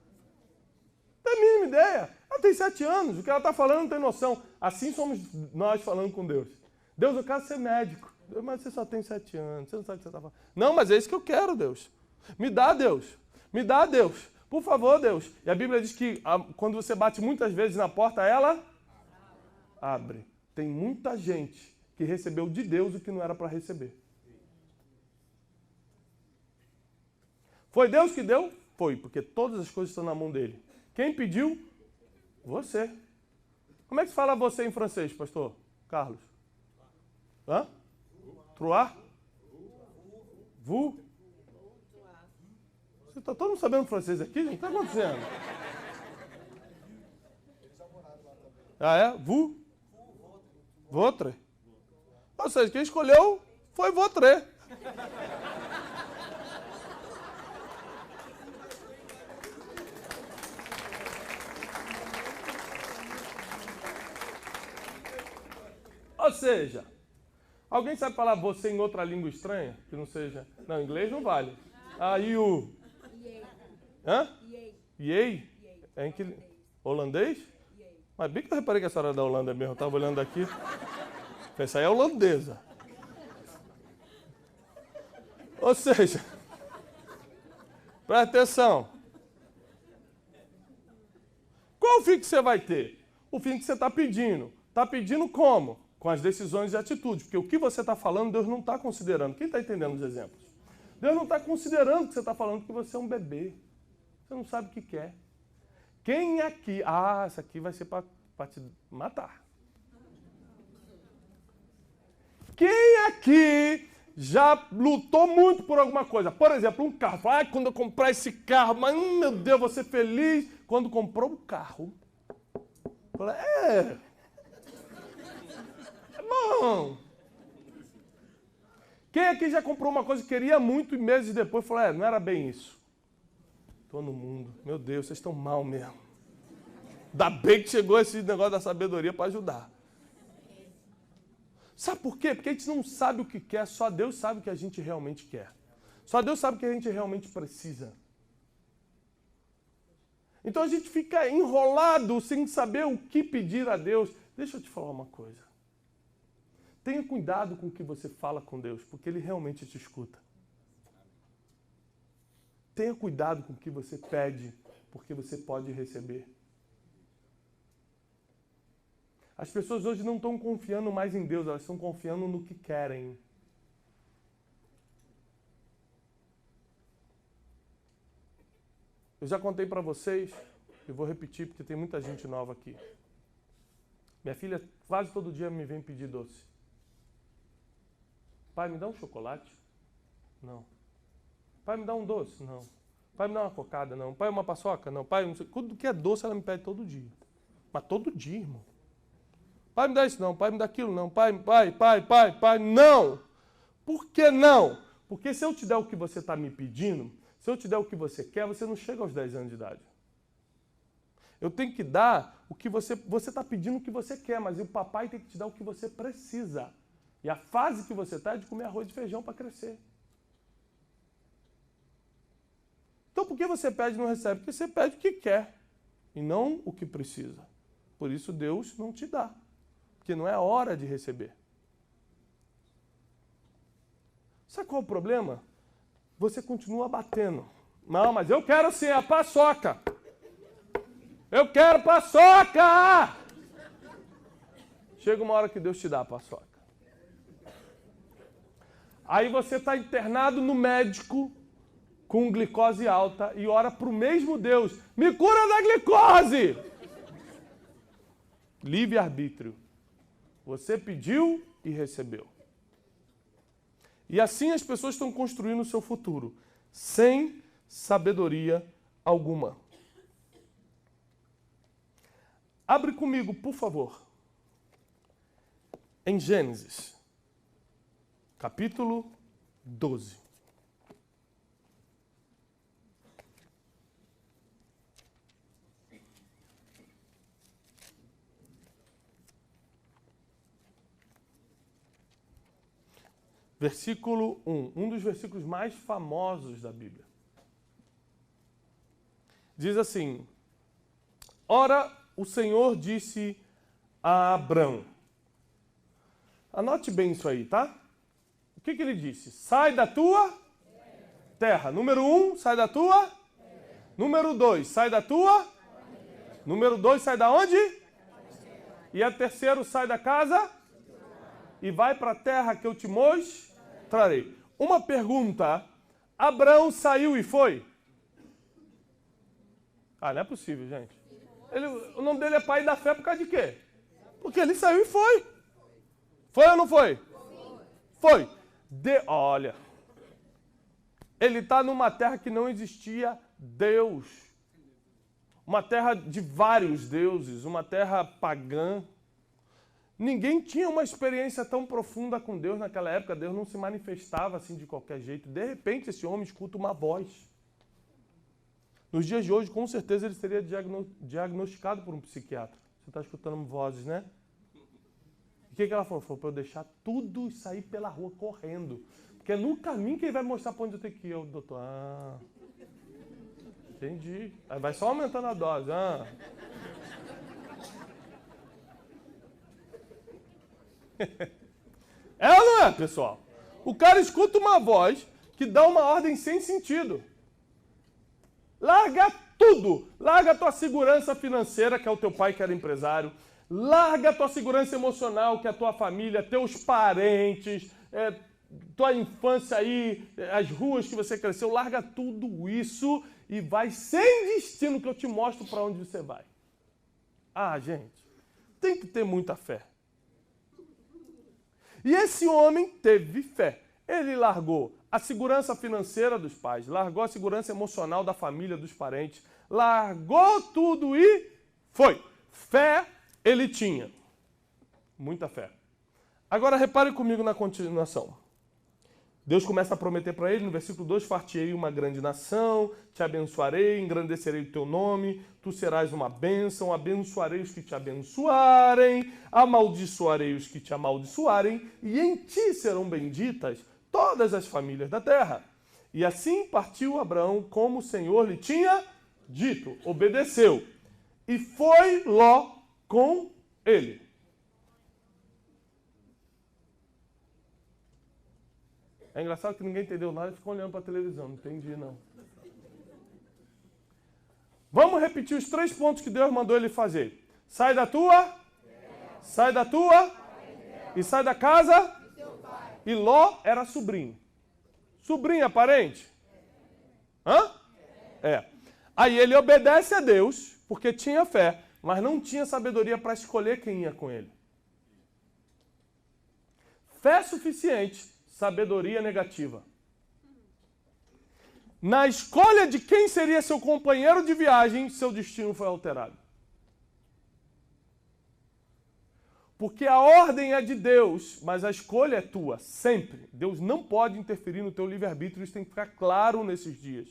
tem a mínima ideia. Ela tem 7 anos. O que ela está falando não tem noção. Assim somos nós falando com Deus. Deus, eu quero ser médico. Mas você só tem 7 anos. Você não sabe o que você está falando. Não, mas é isso que eu quero, Deus. Me dá, Deus. Me dá, Deus. Por favor, Deus. E a Bíblia diz que quando você bate muitas vezes na porta, ela abre. Tem muita gente que recebeu de Deus o que não era para receber. Foi Deus que deu? Foi, porque todas as coisas estão na mão dele. Quem pediu? Você. Como é que se fala você em francês, pastor Carlos? Hã? Trois? Vous? Você está todo mundo sabendo francês aqui? O que está acontecendo? Ah, é? Vous? Votre? Ou seja, quem escolheu foi votre. Ou seja, alguém sabe falar você em outra língua estranha? Que não seja... Não, inglês não vale. Ah, you. Hã? Yay? É em que... Holandês? Mas bem que eu reparei que essa era da Holanda mesmo. Eu estava olhando aqui. Essa aí é holandesa. Ou seja, presta atenção. Qual o fim que você vai ter? O fim que você está pedindo. Está pedindo como? Com as decisões e atitudes. Porque o que você está falando, Deus não está considerando. Quem está entendendo os exemplos? Deus não está considerando que você está falando que você é um bebê. Você não sabe o que quer. Quem aqui... Ah, essa aqui vai ser para te matar. Quem aqui já lutou muito por alguma coisa? Por exemplo, um carro. Fala, quando eu comprar esse carro, mas meu Deus, vou ser feliz. Quando comprou o carro. Fala, é bom. Quem aqui já comprou uma coisa que queria muito e meses depois falou, não era bem isso. Todo mundo. Meu Deus, vocês estão mal mesmo. Ainda bem que chegou esse negócio da sabedoria para ajudar. Sabe por quê? Porque a gente não sabe o que quer, só Deus sabe o que a gente realmente quer. Só Deus sabe o que a gente realmente precisa. Então a gente fica enrolado sem saber o que pedir a Deus. Deixa eu te falar uma coisa. Tenha cuidado com o que você fala com Deus, porque Ele realmente te escuta. Tenha cuidado com o que você pede, porque você pode receber. As pessoas hoje não estão confiando mais em Deus, elas estão confiando no que querem. Eu já contei para vocês, eu vou repetir porque tem muita gente nova aqui. Minha filha quase todo dia me vem pedir doce. Pai, me dá um chocolate? Não. Pai, me dá um doce? Não. Pai, me dá uma cocada? Não. Pai, uma paçoca? Não. Pai, não sei. Tudo que é doce ela me pede todo dia. Mas todo dia, irmão. Pai, me dá isso não. Pai, me dá aquilo não. Pai, não. Por que não? Porque se eu te der o que você está me pedindo, se eu te der o que você quer, você não chega aos 10 anos de idade. Eu tenho que dar o que você está pedindo o que você quer, mas o papai tem que te dar o que você precisa. E a fase que você está é de comer arroz e feijão para crescer. Então por que você pede e não recebe? Porque você pede o que quer e não o que precisa. Por isso Deus não te dá. Porque não é a hora de receber. Sabe qual é o problema? Você continua batendo. Não, mas eu quero sim a paçoca. Eu quero paçoca! Chega uma hora que Deus te dá a paçoca. Aí você está internado no médico com glicose alta e ora para o mesmo Deus. Me cura da glicose! Livre-arbítrio. Você pediu e recebeu. E assim as pessoas estão construindo o seu futuro, sem sabedoria alguma. Abre comigo, por favor, em Gênesis, capítulo 12. versículo 1, um dos versículos mais famosos da Bíblia. Diz assim: Ora, o Senhor disse a Abrão. Anote bem isso aí, tá? O que ele disse? Sai da tua terra. Número 1, sai da tua. Número 2, sai da tua. Número 2, sai da onde? E a terceiro, sai da casa e vai para a terra que eu te mostrarei. Uma pergunta: Abraão saiu e foi? Ah, não é possível, gente. O nome dele é pai da fé por causa de quê? Porque ele saiu e foi. Foi ou não foi? Foi. Olha, ele está numa terra que não existia Deus. Uma terra de vários deuses, uma terra pagã. Ninguém tinha uma experiência tão profunda com Deus naquela época. Deus não se manifestava assim de qualquer jeito. De repente, esse homem escuta uma voz. Nos dias de hoje, com certeza, ele seria diagnosticado por um psiquiatra. Você está escutando vozes, né? O que ela falou? Falou para eu deixar tudo e sair pela rua correndo. Porque é no caminho que ele vai mostrar para onde eu tenho que ir. Eu, doutor, entendi. Aí vai só aumentando a dose. É ou não é, pessoal? O cara escuta uma voz que dá uma ordem sem sentido. Larga tudo. Larga a tua segurança financeira, que é o teu pai que era empresário. Larga a tua segurança emocional, que é a tua família, teus parentes, tua infância aí, as ruas que você cresceu. Larga tudo isso e vai sem destino, que eu te mostro para onde você vai. Ah, gente, tem que ter muita fé. E esse homem teve fé. Ele largou a segurança financeira dos pais, largou a segurança emocional da família, dos parentes, largou tudo e foi. Fé ele tinha. Muita fé. Agora repare comigo na continuação. Deus começa a prometer para ele, no versículo 2, far-te-ei uma grande nação, te abençoarei, engrandecerei o teu nome, tu serás uma bênção, abençoarei os que te abençoarem, amaldiçoarei os que te amaldiçoarem, e em ti serão benditas todas as famílias da terra. E assim partiu Abraão como o Senhor lhe tinha dito, obedeceu, e foi Ló com ele. É engraçado que ninguém entendeu nada e ficou olhando para a televisão. Não entendi, não. Vamos repetir os 3 pontos que Deus mandou ele fazer. Sai da tua, sai da tua e sai da casa. E Ló era sobrinho. Sobrinho é parente? Hã? É. Aí ele obedece a Deus, porque tinha fé, mas não tinha sabedoria para escolher quem ia com ele. Fé suficiente, sabedoria negativa. Na escolha de quem seria seu companheiro de viagem, seu destino foi alterado. Porque a ordem é de Deus, mas a escolha é tua, sempre. Deus não pode interferir no teu livre-arbítrio, isso tem que ficar claro nesses dias.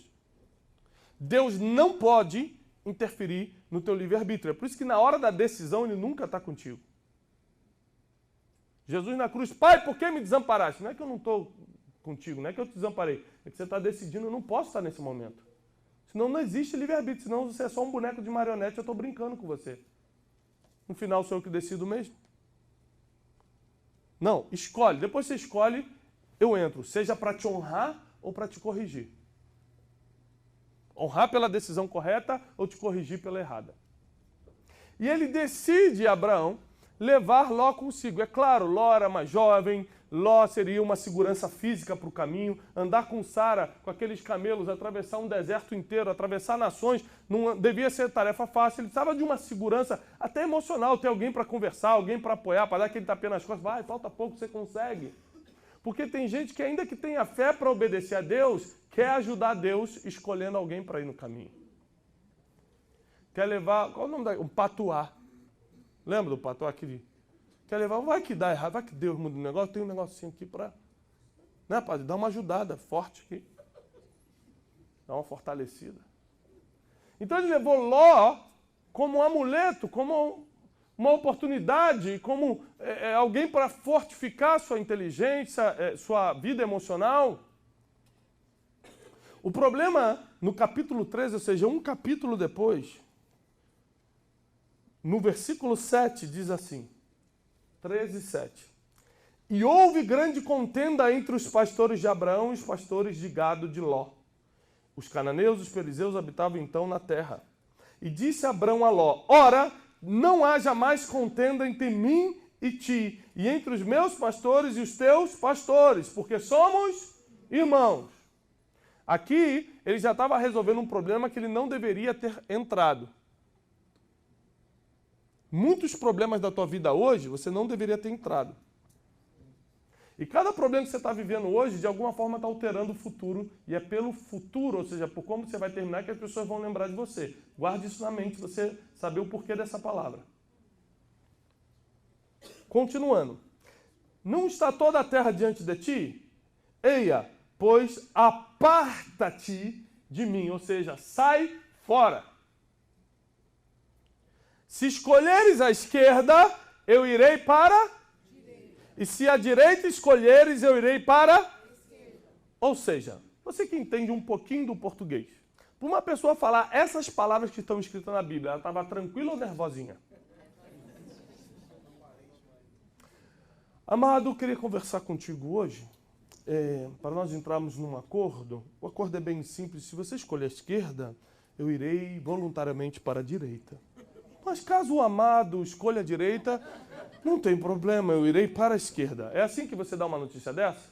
Deus não pode interferir no teu livre-arbítrio. É por isso que na hora da decisão ele nunca está contigo. Jesus na cruz, Pai, por que me desamparaste? Não é que eu não estou contigo, não é que eu te desamparei. É que você está decidindo, eu não posso estar nesse momento. Senão não existe livre-arbítrio, senão você é só um boneco de marionete, eu estou brincando com você. No final sou eu que decido mesmo. Não, escolhe. Depois você escolhe, eu entro. Seja para te honrar ou para te corrigir. Honrar pela decisão correta ou te corrigir pela errada. E ele decide, Abraão, levar Ló consigo. É claro, Ló era mais jovem, Ló seria uma segurança física para o caminho, andar com Sara, com aqueles camelos, atravessar um deserto inteiro, atravessar nações, não devia ser tarefa fácil. Ele precisava de uma segurança até emocional, ter alguém para conversar, alguém para apoiar, para dar aquele tapinha nas costas. Vai, falta pouco, você consegue. Porque tem gente que ainda que tenha fé para obedecer a Deus, quer ajudar Deus escolhendo alguém para ir no caminho. Quer levar, qual é o nome da... Um patuá. Lembra do patuá que quer levar? Vai que dá errado, vai que Deus muda o negócio, tem um negocinho aqui para... Né, padre? Dá uma ajudada forte aqui. Dá uma fortalecida. Então ele levou Ló como um amuleto, como uma oportunidade, como alguém para fortificar sua inteligência, sua vida emocional. O problema no capítulo 13, ou seja, um capítulo depois, no versículo 7 diz assim, 13, 7. E houve grande contenda entre os pastores de Abraão e os pastores de gado de Ló. Os cananeus e os perizeus habitavam então na terra. E disse Abraão a Ló, ora, não haja mais contenda entre mim e ti, e entre os meus pastores e os teus pastores, porque somos irmãos. Aqui, ele já estava resolvendo um problema que ele não deveria ter entrado. Muitos problemas da tua vida hoje, você não deveria ter entrado. E cada problema que você está vivendo hoje, de alguma forma está alterando o futuro, e é pelo futuro, ou seja, por como você vai terminar, que as pessoas vão lembrar de você. Guarde isso na mente, você saber o porquê dessa palavra. Continuando. Não está toda a terra diante de ti? Eia, pois aparta-te de mim, ou seja, sai fora. Se escolheres a esquerda, eu irei para... E se a direita escolheres, eu irei para... Esquerda. Ou seja, você que entende um pouquinho do português, para uma pessoa falar essas palavras que estão escritas na Bíblia, ela estava tranquila ou nervosinha? Amado, eu queria conversar contigo hoje, para nós entrarmos num acordo. O acordo é bem simples. Se você escolher a esquerda, eu irei voluntariamente para a direita. Mas caso o amado escolha a direita, não tem problema, eu irei para a esquerda. É assim que você dá uma notícia dessa?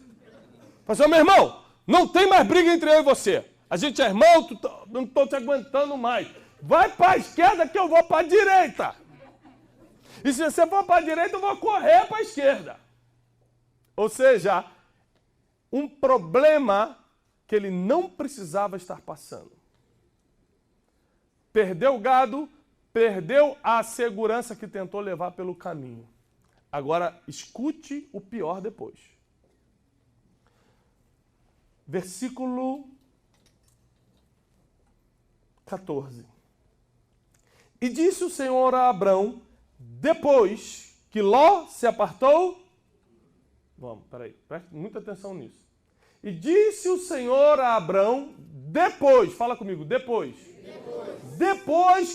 Fala assim, meu irmão, não tem mais briga entre eu e você. A gente é irmão, não estou te aguentando mais. Vai para a esquerda que eu vou para a direita. E se você for para a direita, eu vou correr para a esquerda. Ou seja, um problema que ele não precisava estar passando. Perdeu o gado, perdeu a segurança que tentou levar pelo caminho. Agora, escute o pior depois. Versículo 14. E disse o Senhor a Abrão, depois que Ló se apartou... Vamos, peraí, preste muita atenção nisso. E disse o Senhor a Abrão, depois, fala comigo, depois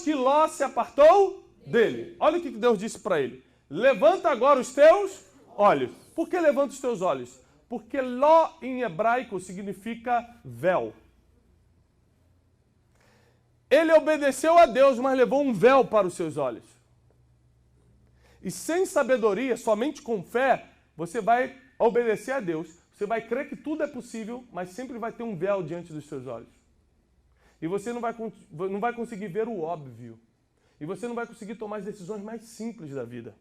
que Ló se apartou dele. Olha o que Deus disse para ele. Levanta agora os teus olhos. Por que levanta os teus olhos? Porque Ló em hebraico significa véu. Ele obedeceu a Deus, mas levou um véu para os seus olhos. E sem sabedoria, somente com fé, você vai obedecer a Deus. Você vai crer que tudo é possível, mas sempre vai ter um véu diante dos seus olhos. E você não vai conseguir ver o óbvio. E você não vai conseguir tomar as decisões mais simples da vida.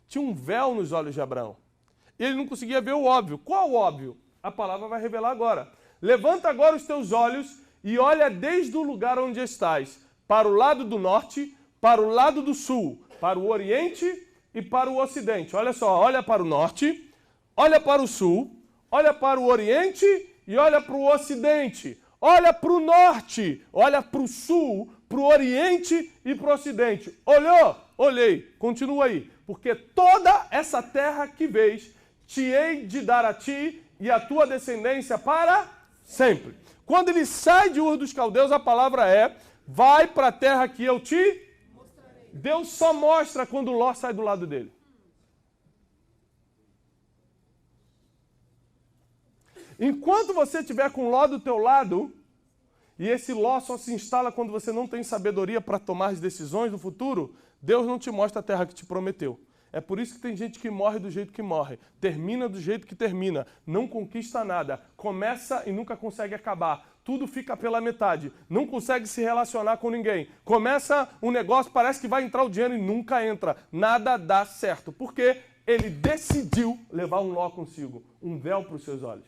Tinha um véu nos olhos de Abraão. E ele não conseguia ver o óbvio. Qual o óbvio? A palavra vai revelar agora. Levanta agora os teus olhos e olha desde o lugar onde estás, para o lado do norte, para o lado do sul, para o oriente e para o ocidente. Olha só, olha para o norte, olha para o sul, olha para o oriente e olha para o ocidente. Olha para o norte, olha para o sul, para o oriente e para o ocidente. Olhou? Olhei. Continua aí. Porque toda essa terra que vês, te hei de dar a ti e a tua descendência para sempre. Quando ele sai de Ur dos Caldeus, a palavra é, vai para a terra que eu te mostrarei. Deus só mostra quando Ló sai do lado dele. Enquanto você estiver com Ló do teu lado, e esse Ló só se instala quando você não tem sabedoria para tomar as decisões do futuro, Deus não te mostra a terra que te prometeu. É por isso que tem gente que morre do jeito que morre, termina do jeito que termina, não conquista nada, começa e nunca consegue acabar, tudo fica pela metade, não consegue se relacionar com ninguém, começa um negócio, parece que vai entrar o dinheiro e nunca entra, nada dá certo, porque ele decidiu levar um Ló consigo, um véu para os seus olhos.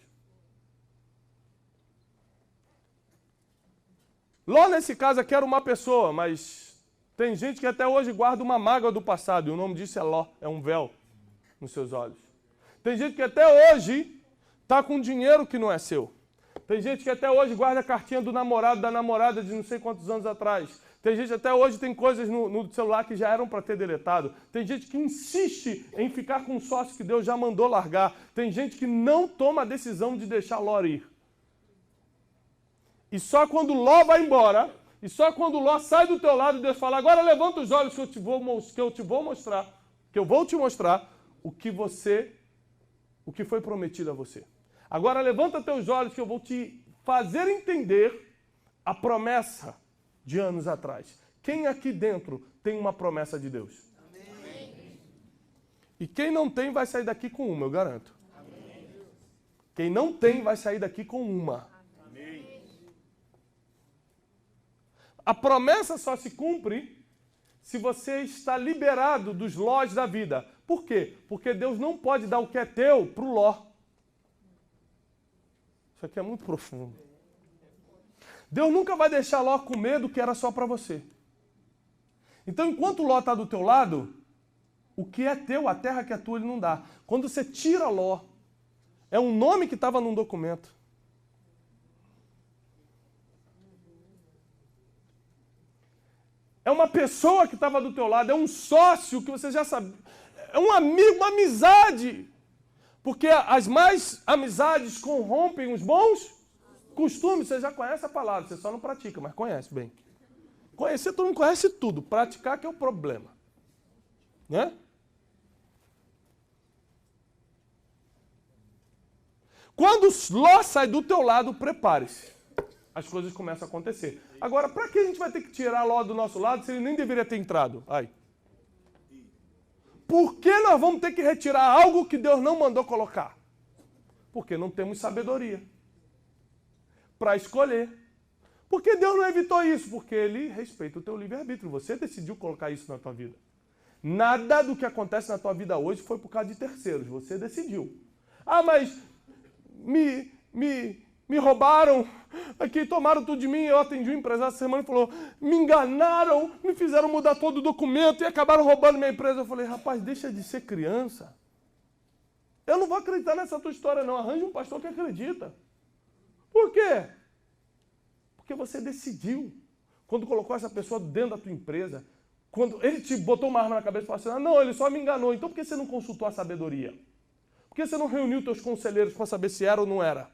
Ló, nesse caso aqui, era uma pessoa, mas tem gente que até hoje guarda uma mágoa do passado, e o nome disso é Ló, é um véu nos seus olhos. Tem gente que até hoje está com dinheiro que não é seu. Tem gente que até hoje guarda a cartinha do namorado, da namorada de não sei quantos anos atrás. Tem gente até hoje, tem coisas no celular que já eram para ter deletado. Tem gente que insiste em ficar com um sócio que Deus já mandou largar. Tem gente que não toma a decisão de deixar Ló ir. E só quando Ló vai embora, e só quando Ló sai do teu lado, Deus fala, agora levanta os olhos que eu vou te mostrar o que foi prometido a você. Agora levanta teus olhos que eu vou te fazer entender a promessa de anos atrás. Quem aqui dentro tem uma promessa de Deus? Amém. E quem não tem vai sair daqui com uma, eu garanto. Amém. Quem não tem vai sair daqui com uma. Amém. A promessa só se cumpre se você está liberado dos lós da vida. Por quê? Porque Deus não pode dar o que é teu para o Ló. Isso aqui é muito profundo. Deus nunca vai deixar Ló com medo que era só para você. Então, enquanto Ló está do teu lado, o que é teu, a terra que é tua, ele não dá. Quando você tira Ló, é um nome que estava num documento. É uma pessoa que estava do teu lado, é um sócio que você já sabe, é um amigo, uma amizade. Porque as más amizades corrompem os bons costumes. Você já conhece a palavra, você só não pratica, mas conhece bem. Conhecer, todo mundo conhece tudo. Praticar que é o problema. Né? Quando Ló sai do teu lado, prepare-se. As coisas começam a acontecer. Agora, para que a gente vai ter que tirar Ló do nosso lado se ele nem deveria ter entrado? Ai. Por que nós vamos ter que retirar algo que Deus não mandou colocar? Porque não temos sabedoria para escolher. Por que Deus não evitou isso? Porque Ele respeita o teu livre-arbítrio. Você decidiu colocar isso na tua vida. Nada do que acontece na tua vida hoje foi por causa de terceiros. Você decidiu. Ah, mas me roubaram aqui, tomaram tudo de mim. Eu atendi um empresário essa semana e falou, me enganaram, me fizeram mudar todo o documento e acabaram roubando minha empresa. Eu falei, rapaz, deixa de ser criança. Eu não vou acreditar nessa tua história não. Arranje um pastor que acredita. Por quê? Porque você decidiu. Quando colocou essa pessoa dentro da tua empresa, quando ele te botou uma arma na cabeça e falou assim, ah, não, ele só me enganou. Então por que você não consultou a sabedoria? Por que você não reuniu teus conselheiros para saber se era ou não era?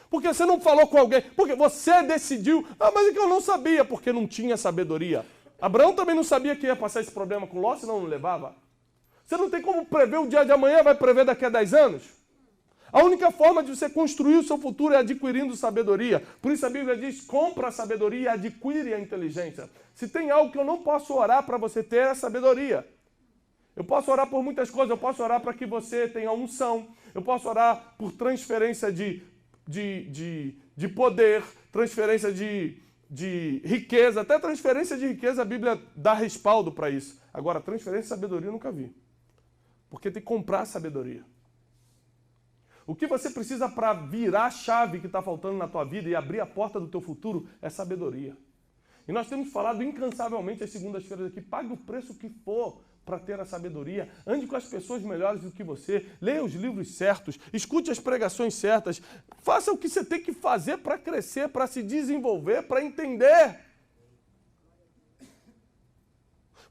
Por que você não falou com alguém? Porque você decidiu. Ah, mas é que eu não sabia, porque não tinha sabedoria. Abraão também não sabia que ia passar esse problema com Ló, senão não levava. Você não tem como prever o dia de amanhã, vai prever daqui a 10 anos? A única forma de você construir o seu futuro é adquirindo sabedoria. Por isso a Bíblia diz, compra a sabedoria e adquire a inteligência. Se tem algo que eu não posso orar para você ter, é sabedoria. Eu posso orar por muitas coisas. Eu posso orar para que você tenha unção. Eu posso orar por transferência de poder, transferência de riqueza. Até transferência de riqueza a Bíblia dá respaldo para isso. Agora, transferência de sabedoria eu nunca vi. Porque tem que comprar sabedoria. O que você precisa para virar a chave que está faltando na tua vida e abrir a porta do teu futuro é sabedoria. E nós temos falado incansavelmente às segundas-feiras aqui, pague o preço que for para ter a sabedoria, ande com as pessoas melhores do que você, leia os livros certos, escute as pregações certas, faça o que você tem que fazer para crescer, para se desenvolver, para entender.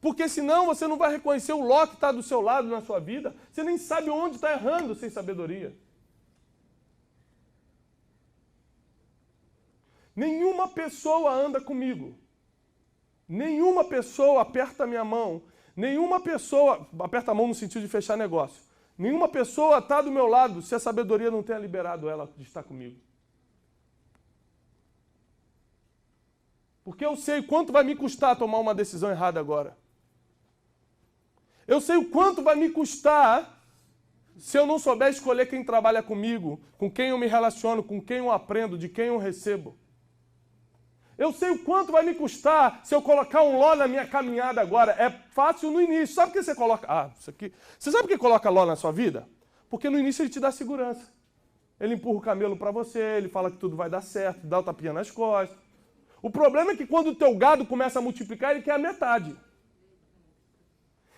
Porque senão você não vai reconhecer o Ló que está do seu lado na sua vida, você nem sabe onde está errando sem sabedoria. Nenhuma pessoa anda comigo. Nenhuma pessoa aperta a minha mão. Nenhuma pessoa aperta a mão no sentido de fechar negócio. Nenhuma pessoa está do meu lado se a sabedoria não tenha liberado ela de estar comigo. Porque eu sei quanto vai me custar tomar uma decisão errada agora. Eu sei o quanto vai me custar se eu não souber escolher quem trabalha comigo, com quem eu me relaciono, com quem eu aprendo, de quem eu recebo. Eu sei o quanto vai me custar se eu colocar um Ló na minha caminhada agora. É fácil no início. Sabe por que você coloca... isso aqui... Você sabe por que coloca Ló na sua vida? Porque no início ele te dá segurança. Ele empurra o camelo para você, ele fala que tudo vai dar certo, dá o tapinha nas costas. O problema é que quando o teu gado começa a multiplicar, ele quer a metade.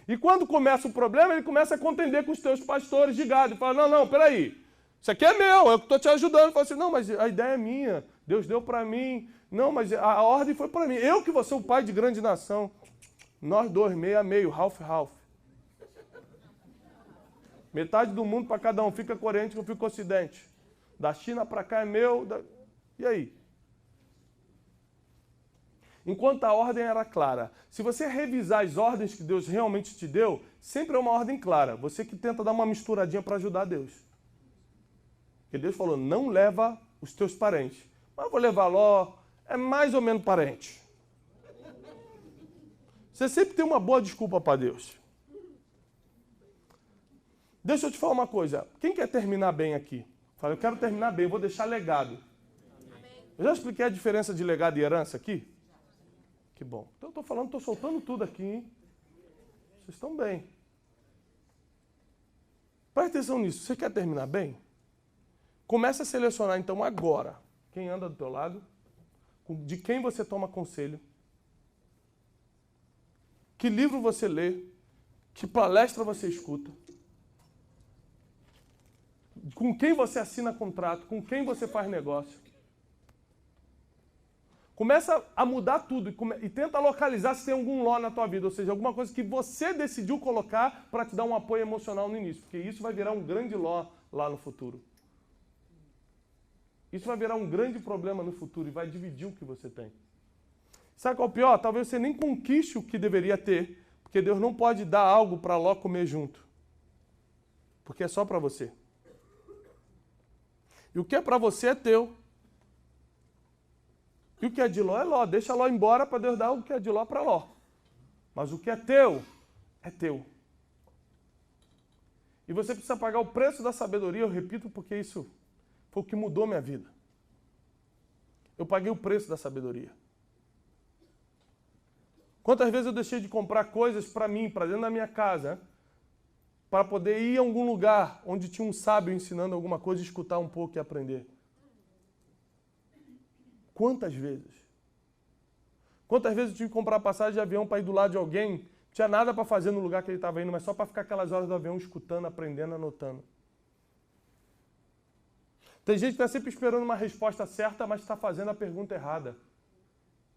E quando começa o problema, ele começa a contender com os teus pastores de gado. E fala, não, peraí. Isso aqui é meu, eu estou te ajudando. Fala assim, não, mas a ideia é minha. Deus deu para mim. Não, mas a ordem foi para mim. Eu que vou ser o pai de grande nação. Nós dois, meio a meio, half. Metade do mundo para cada um. Fica com o Oriente, eu fico com o Ocidente. Da China para cá é meu. E aí? Enquanto a ordem era clara. Se você revisar as ordens que Deus realmente te deu, sempre é uma ordem clara. Você que tenta dar uma misturadinha para ajudar Deus. Porque Deus falou, não leva os teus parentes. Mas eu vou levar Ló, é mais ou menos parente. Você sempre tem uma boa desculpa para Deus. Deixa eu te falar uma coisa. Quem quer terminar bem aqui? Fala, eu quero terminar bem, vou deixar legado. Eu já expliquei a diferença de legado e herança aqui? Que bom. Então eu estou soltando tudo aqui, hein? Vocês estão bem. Presta atenção nisso. Você quer terminar bem? Comece a selecionar, então, agora, quem anda do teu lado, de quem você toma conselho, que livro você lê, que palestra você escuta, com quem você assina contrato, com quem você faz negócio. Começa a mudar tudo e tenta localizar se tem algum Ló na tua vida, ou seja, alguma coisa que você decidiu colocar para te dar um apoio emocional no início, porque isso vai virar um grande Ló lá no futuro. Isso vai virar um grande problema no futuro e vai dividir o que você tem. Sabe qual é o pior? Talvez você nem conquiste o que deveria ter, porque Deus não pode dar algo para Ló comer junto, porque é só para você. E o que é para você é teu. E o que é de Ló é Ló. Deixa Ló embora para Deus dar o que é de Ló para Ló. Mas o que é teu, é teu. E você precisa pagar o preço da sabedoria, eu repito, porque isso foi o que mudou minha vida. Eu paguei o preço da sabedoria. Quantas vezes eu deixei de comprar coisas para mim, para dentro da minha casa, para poder ir a algum lugar onde tinha um sábio ensinando alguma coisa e escutar um pouco e aprender? Quantas vezes? Quantas vezes eu tive que comprar passagem de avião para ir do lado de alguém, não tinha nada para fazer no lugar que ele estava indo, mas só para ficar aquelas horas do avião escutando, aprendendo, anotando. Tem gente que está sempre esperando uma resposta certa, mas está fazendo a pergunta errada.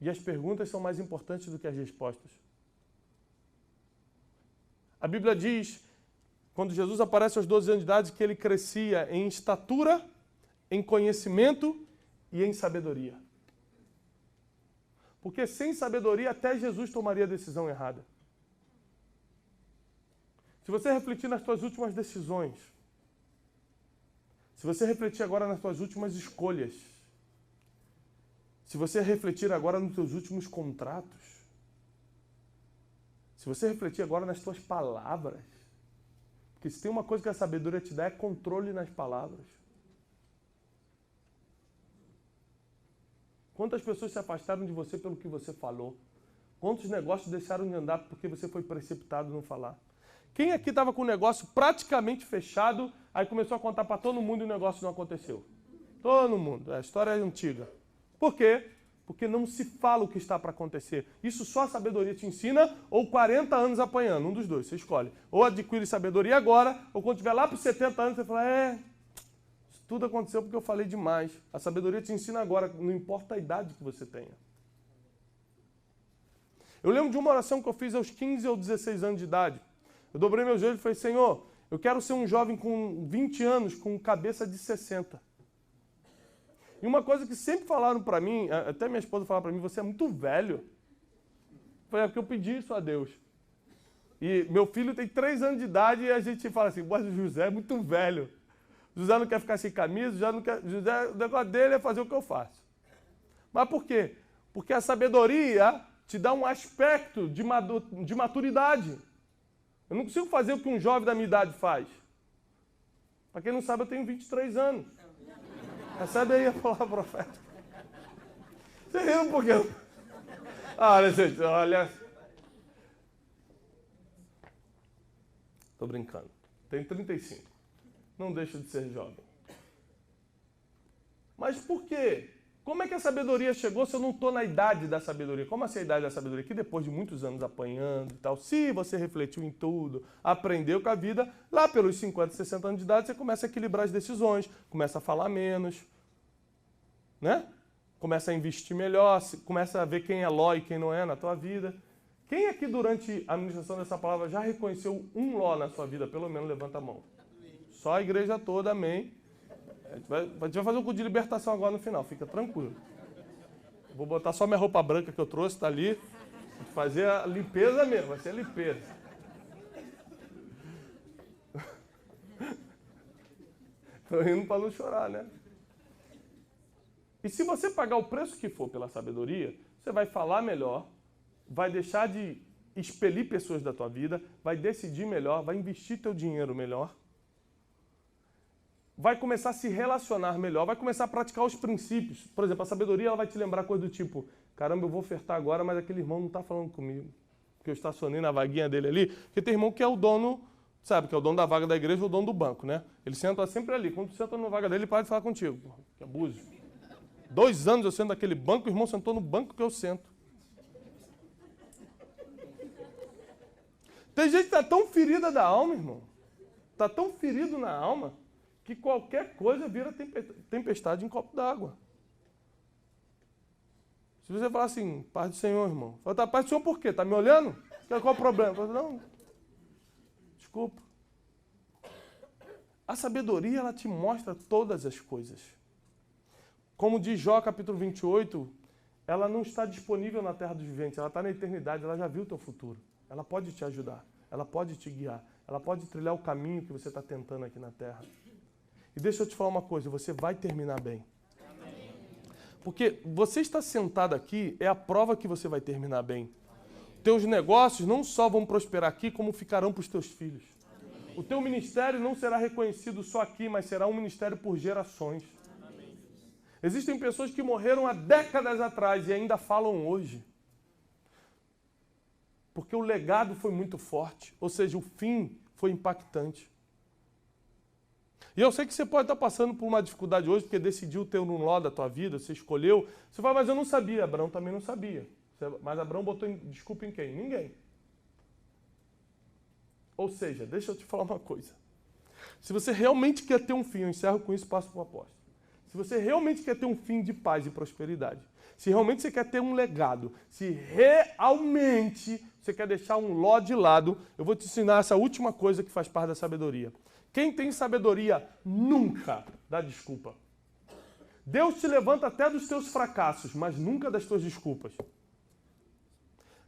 E as perguntas são mais importantes do que as respostas. A Bíblia diz, quando Jesus aparece aos 12 anos de idade, que ele crescia em estatura, em conhecimento e em sabedoria. Porque sem sabedoria até Jesus tomaria a decisão errada. Se você refletir nas suas últimas decisões, se você refletir agora nas suas últimas escolhas, se você refletir agora nos seus últimos contratos, se você refletir agora nas suas palavras, porque se tem uma coisa que a sabedoria te dá é controle nas palavras. Quantas pessoas se afastaram de você pelo que você falou? Quantos negócios deixaram de andar porque você foi precipitado no falar? Quem aqui estava com o negócio praticamente fechado, aí começou a contar para todo mundo e o negócio não aconteceu? Todo mundo. A história é antiga. Por quê? Porque não se fala o que está para acontecer. Isso só a sabedoria te ensina ou 40 anos apanhando. Um dos dois, você escolhe. Ou adquire sabedoria agora, ou quando tiver lá para os 70 anos, você fala, tudo aconteceu porque eu falei demais. A sabedoria te ensina agora, não importa a idade que você tenha. Eu lembro de uma oração que eu fiz aos 15 ou 16 anos de idade. Eu dobrei meu joelho e falei, Senhor, eu quero ser um jovem com 20 anos, com cabeça de 60. E uma coisa que sempre falaram para mim, até minha esposa falava para mim, você é muito velho. Foi porque eu pedi isso a Deus. E meu filho tem 3 anos de idade e a gente fala assim, mas o José é muito velho. José não quer ficar sem camisa, José, o negócio dele é fazer o que eu faço. Mas por quê? Porque a sabedoria te dá um aspecto de maturidade. Eu não consigo fazer o que um jovem da minha idade faz. Para quem não sabe, eu tenho 23 anos. Recebe aí a palavra profética. Você riu um pouquinho. Olha, gente, olha. Estou brincando. Tenho 35. Não deixa de ser jovem. Mas por quê? Como é que a sabedoria chegou se eu não estou na idade da sabedoria? Como assim a idade da sabedoria? Que depois de muitos anos apanhando e tal, se você refletiu em tudo, aprendeu com a vida, lá pelos 50, 60 anos de idade, você começa a equilibrar as decisões, começa a falar menos, né? começa a investir melhor, começa a ver quem é ló e quem não é na tua vida. Quem aqui durante a administração dessa palavra já reconheceu um ló na sua vida? Pelo menos levanta a mão. Só a igreja toda, amém. A gente vai fazer um culto de libertação agora no final, fica tranquilo. Vou botar só minha roupa branca que eu trouxe, tá ali. Vou fazer a limpeza mesmo, vai ser a limpeza. Tô rindo para não chorar, né? E se você pagar o preço que for pela sabedoria, você vai falar melhor, vai deixar de expelir pessoas da tua vida, vai decidir melhor, vai investir teu dinheiro melhor, vai começar a se relacionar melhor, vai começar a praticar os princípios. Por exemplo, a sabedoria ela vai te lembrar coisa do tipo, caramba, eu vou ofertar agora, mas aquele irmão não está falando comigo, porque eu estacionei na vaguinha dele ali, porque tem irmão que é o dono, sabe, que é o dono da vaga da igreja ou o dono do banco, né? Ele senta sempre ali, quando tu senta na vaga dele, ele para de falar contigo, porra, que abuso. 2 anos eu sento naquele banco, o irmão sentou no banco que eu sento. Tem gente que está tão ferida da alma, irmão. Está tão ferido na alma que qualquer coisa vira tempestade em copo d'água. Se você falar assim, paz do Senhor, irmão. Fala, tá, paz do Senhor por quê? Está me olhando? Qual o problema? Fala, não, desculpa. A sabedoria, ela te mostra todas as coisas. Como diz Jó, capítulo 28, ela não está disponível na terra dos viventes, ela está na eternidade, ela já viu o teu futuro. Ela pode te ajudar, ela pode te guiar, ela pode trilhar o caminho que você está tentando aqui na terra. E deixa eu te falar uma coisa, você vai terminar bem. Porque você está sentado aqui é a prova que você vai terminar bem. Teus negócios não só vão prosperar aqui, como ficarão para os teus filhos. O teu ministério não será reconhecido só aqui, mas será um ministério por gerações. Existem pessoas que morreram há décadas atrás e ainda falam hoje. Porque o legado foi muito forte, ou seja, o fim foi impactante. E eu sei que você pode estar passando por uma dificuldade hoje, porque decidiu ter um ló da tua vida, você escolheu. Você fala, mas eu não sabia. Abraão também não sabia. Mas Abraão botou desculpa em quem? Ninguém. Ou seja, deixa eu te falar uma coisa. Se você realmente quer ter um fim, eu encerro com isso e passo para o apóstolo. Se você realmente quer ter um fim de paz e prosperidade, se realmente você quer ter um legado, se realmente você quer deixar um ló de lado, eu vou te ensinar essa última coisa que faz parte da sabedoria. Quem tem sabedoria nunca dá desculpa. Deus te levanta até dos teus fracassos, mas nunca das tuas desculpas.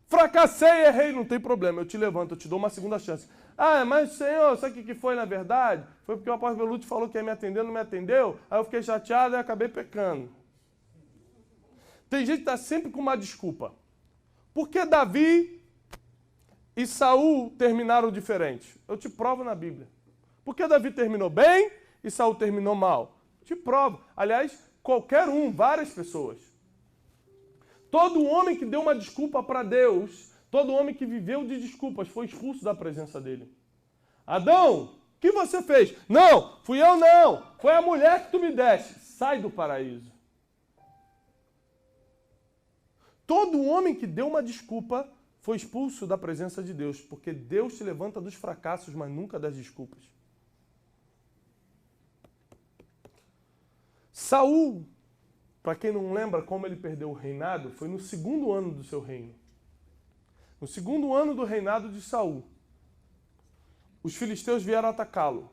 Fracassei, errei, não tem problema, eu te levanto, eu te dou uma segunda chance. Ah, mas Senhor, sabe o que foi na verdade? Foi porque o apóstolo Belucci falou que ia me atender, não me atendeu, aí eu fiquei chateado e acabei pecando. Tem gente que está sempre com uma desculpa. Por que Davi e Saul terminaram diferente? Eu te provo na Bíblia. Por que Davi terminou bem e Saul terminou mal? Te provo. Aliás, qualquer um, várias pessoas. Todo homem que deu uma desculpa para Deus, todo homem que viveu de desculpas, foi expulso da presença dele. Adão, o que você fez? Não, fui eu não. Foi a mulher que tu me deste. Sai do paraíso. Todo homem que deu uma desculpa foi expulso da presença de Deus, porque Deus te levanta dos fracassos, mas nunca das desculpas. Saul, para quem não lembra como ele perdeu o reinado, foi no 2º ano do seu reino. No 2º ano do reinado de Saul, os filisteus vieram atacá-lo.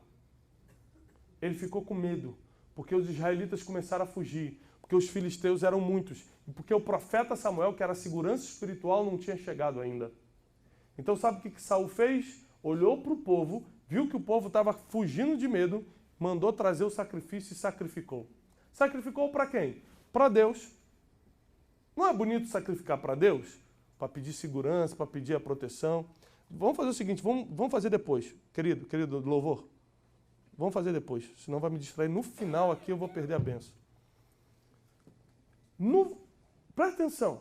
Ele ficou com medo, porque os israelitas começaram a fugir, porque os filisteus eram muitos, e porque o profeta Samuel, que era a segurança espiritual, não tinha chegado ainda. Então sabe o que Saul fez? Olhou para o povo, viu que o povo estava fugindo de medo, mandou trazer o sacrifício e sacrificou. Sacrificou para quem? Para Deus. Não é bonito sacrificar para Deus? Para pedir segurança, para pedir a proteção. Vamos fazer o seguinte, vamos fazer depois, querido louvor. Vamos fazer depois, senão vai me distrair. No final aqui eu vou perder a bênção. Presta atenção.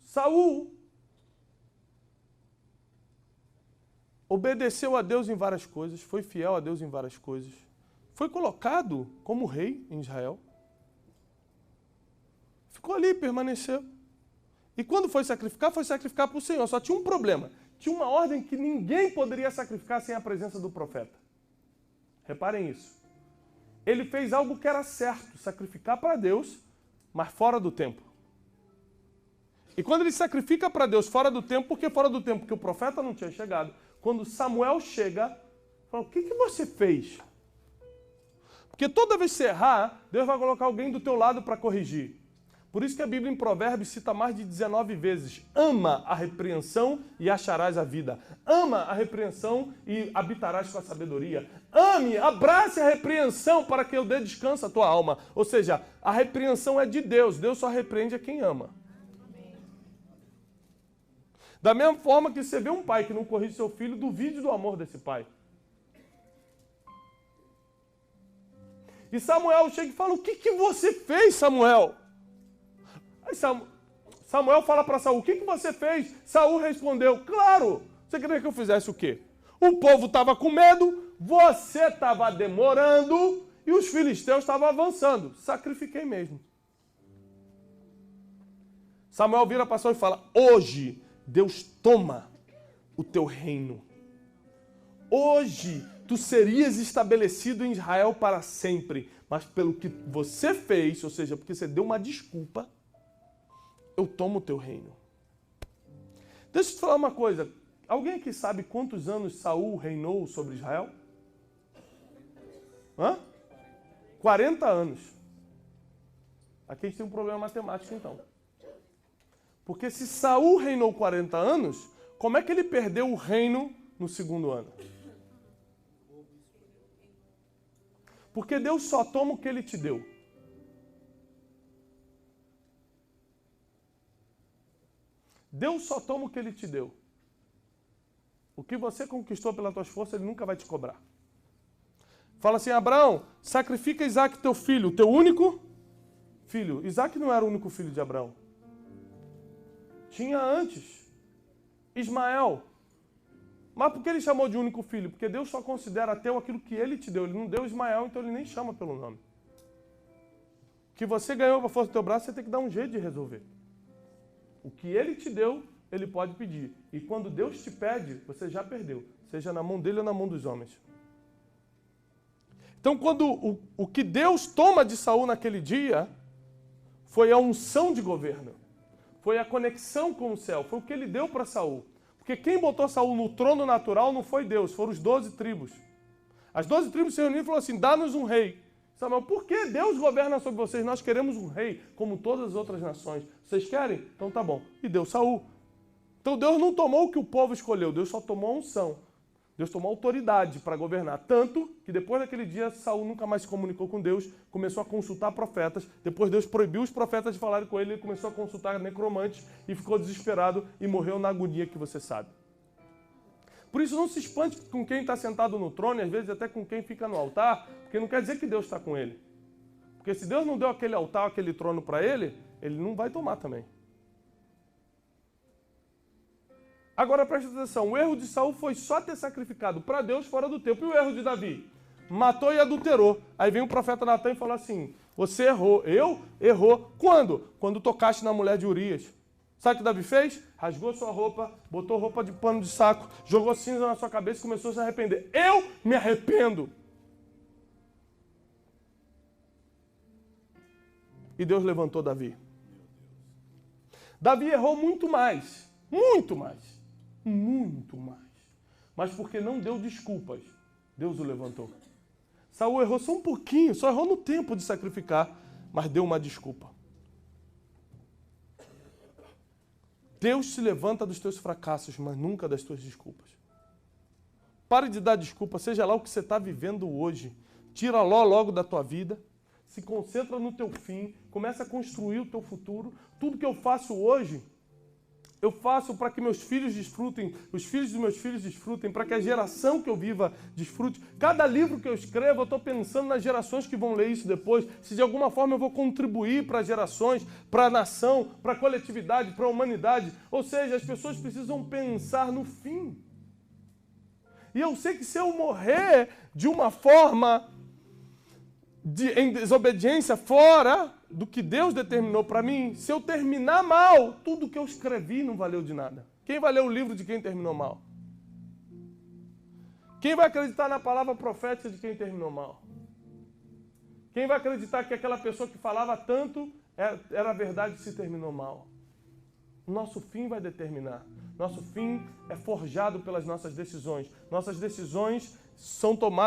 Saul obedeceu a Deus em várias coisas, foi fiel a Deus em várias coisas. Foi colocado como rei em Israel. Ficou ali, permaneceu. E quando foi sacrificar para o Senhor. Só tinha um problema. tinha uma ordem que ninguém poderia sacrificar sem a presença do profeta. Reparem isso. Ele fez algo que era certo, sacrificar para Deus, mas fora do tempo. E quando ele sacrifica para Deus fora do tempo, por que fora do tempo? Porque o profeta não tinha chegado. Quando Samuel chega, fala, o que você fez? Porque toda vez que você errar, Deus vai colocar alguém do teu lado para corrigir. Por isso que a Bíblia em Provérbios cita mais de 19 vezes: ama a repreensão e acharás a vida. Ama a repreensão e habitarás com a sabedoria. Ame, abrace a repreensão para que eu dê descanso à tua alma. Ou seja, a repreensão é de Deus. Deus só repreende a quem ama. Da mesma forma que você vê um pai que não corrige seu filho, duvide do amor desse pai. E Samuel chega e fala, o que você fez, Samuel? Aí Samuel fala para Saul, o que você fez? Saul respondeu, claro, você queria que eu fizesse o quê? O povo estava com medo, você estava demorando e os filisteus estavam avançando. Sacrifiquei mesmo. Samuel vira para Saul e fala, hoje Deus toma o teu reino. Hoje tu serias estabelecido em Israel para sempre, mas pelo que você fez, ou seja, porque você deu uma desculpa, eu tomo o teu reino. Deixa eu te falar uma coisa. Alguém aqui sabe quantos anos Saul reinou sobre Israel? 40 anos. Aqui a gente tem um problema matemático então. Porque se Saul reinou 40 anos, como é que ele perdeu o reino no segundo ano? Porque Deus só toma o que ele te deu. Deus só toma o que ele te deu. O que você conquistou pelas tuas forças, ele nunca vai te cobrar. Fala assim, Abraão, sacrifica Isaac teu filho, teu único filho. Isaac não era o único filho de Abraão. Tinha antes Ismael. Mas por que ele chamou de único filho? Porque Deus só considera teu aquilo que ele te deu. Ele não deu Ismael, então ele nem chama pelo nome. O que você ganhou com a força do teu braço, você tem que dar um jeito de resolver. O que ele te deu, ele pode pedir. E quando Deus te pede, você já perdeu. Seja na mão dele ou na mão dos homens. Então, quando o que Deus toma de Saul naquele dia, foi a unção de governo. Foi a conexão com o céu. Foi o que ele deu para Saul. Porque quem botou Saul no trono natural não foi Deus, foram os 12 tribos. As 12 tribos se reuniram e falaram assim, dá-nos um rei. Samuel, por que Deus governa sobre vocês? Nós queremos um rei, como todas as outras nações. Vocês querem? Então tá bom. E deu Saul. Então Deus não tomou o que o povo escolheu, Deus só tomou a unção. Deus tomou autoridade para governar. Tanto que depois daquele dia, Saul nunca mais se comunicou com Deus, começou a consultar profetas. Depois Deus proibiu os profetas de falarem com ele, ele começou a consultar necromantes e ficou desesperado e morreu na agonia que você sabe. Por isso não se espante com quem está sentado no trono, e às vezes até com quem fica no altar, porque não quer dizer que Deus está com ele. Porque se Deus não deu aquele altar, aquele trono para ele, ele não vai tomar também. Agora presta atenção, o erro de Saul foi só ter sacrificado para Deus fora do tempo. E o erro de Davi? Matou e adulterou. Aí vem o profeta Natan e fala assim, você errou. Eu? Errou. Quando? Quando tocaste na mulher de Urias. Sabe o que Davi fez? Rasgou sua roupa, botou roupa de pano de saco, jogou cinza na sua cabeça e começou a se arrepender. Eu me arrependo. E Deus levantou Davi. Davi errou muito mais. Muito mais. Muito mais. Mas porque não deu desculpas, Deus o levantou. Saul errou só um pouquinho, só errou no tempo de sacrificar, mas deu uma desculpa. Deus se levanta dos teus fracassos, mas nunca das tuas desculpas. Pare de dar desculpa, seja lá o que você está vivendo hoje. Tira logo da tua vida, se concentra no teu fim, começa a construir o teu futuro. Tudo que eu faço hoje, eu faço para que meus filhos desfrutem, os filhos dos meus filhos desfrutem, para que a geração que eu viva desfrute. Cada livro que eu escrevo, eu estou pensando nas gerações que vão ler isso depois, se de alguma forma eu vou contribuir para as gerações, para a nação, para a coletividade, para a humanidade. Ou seja, as pessoas precisam pensar no fim. E eu sei que se eu morrer de uma forma em desobediência fora do que Deus determinou para mim, se eu terminar mal, tudo que eu escrevi não valeu de nada. Quem vai ler o livro de quem terminou mal? Quem vai acreditar na palavra profética de quem terminou mal? Quem vai acreditar que aquela pessoa que falava tanto era verdade se terminou mal? O nosso fim vai determinar. Nosso fim é forjado pelas nossas decisões. Nossas decisões são tomadas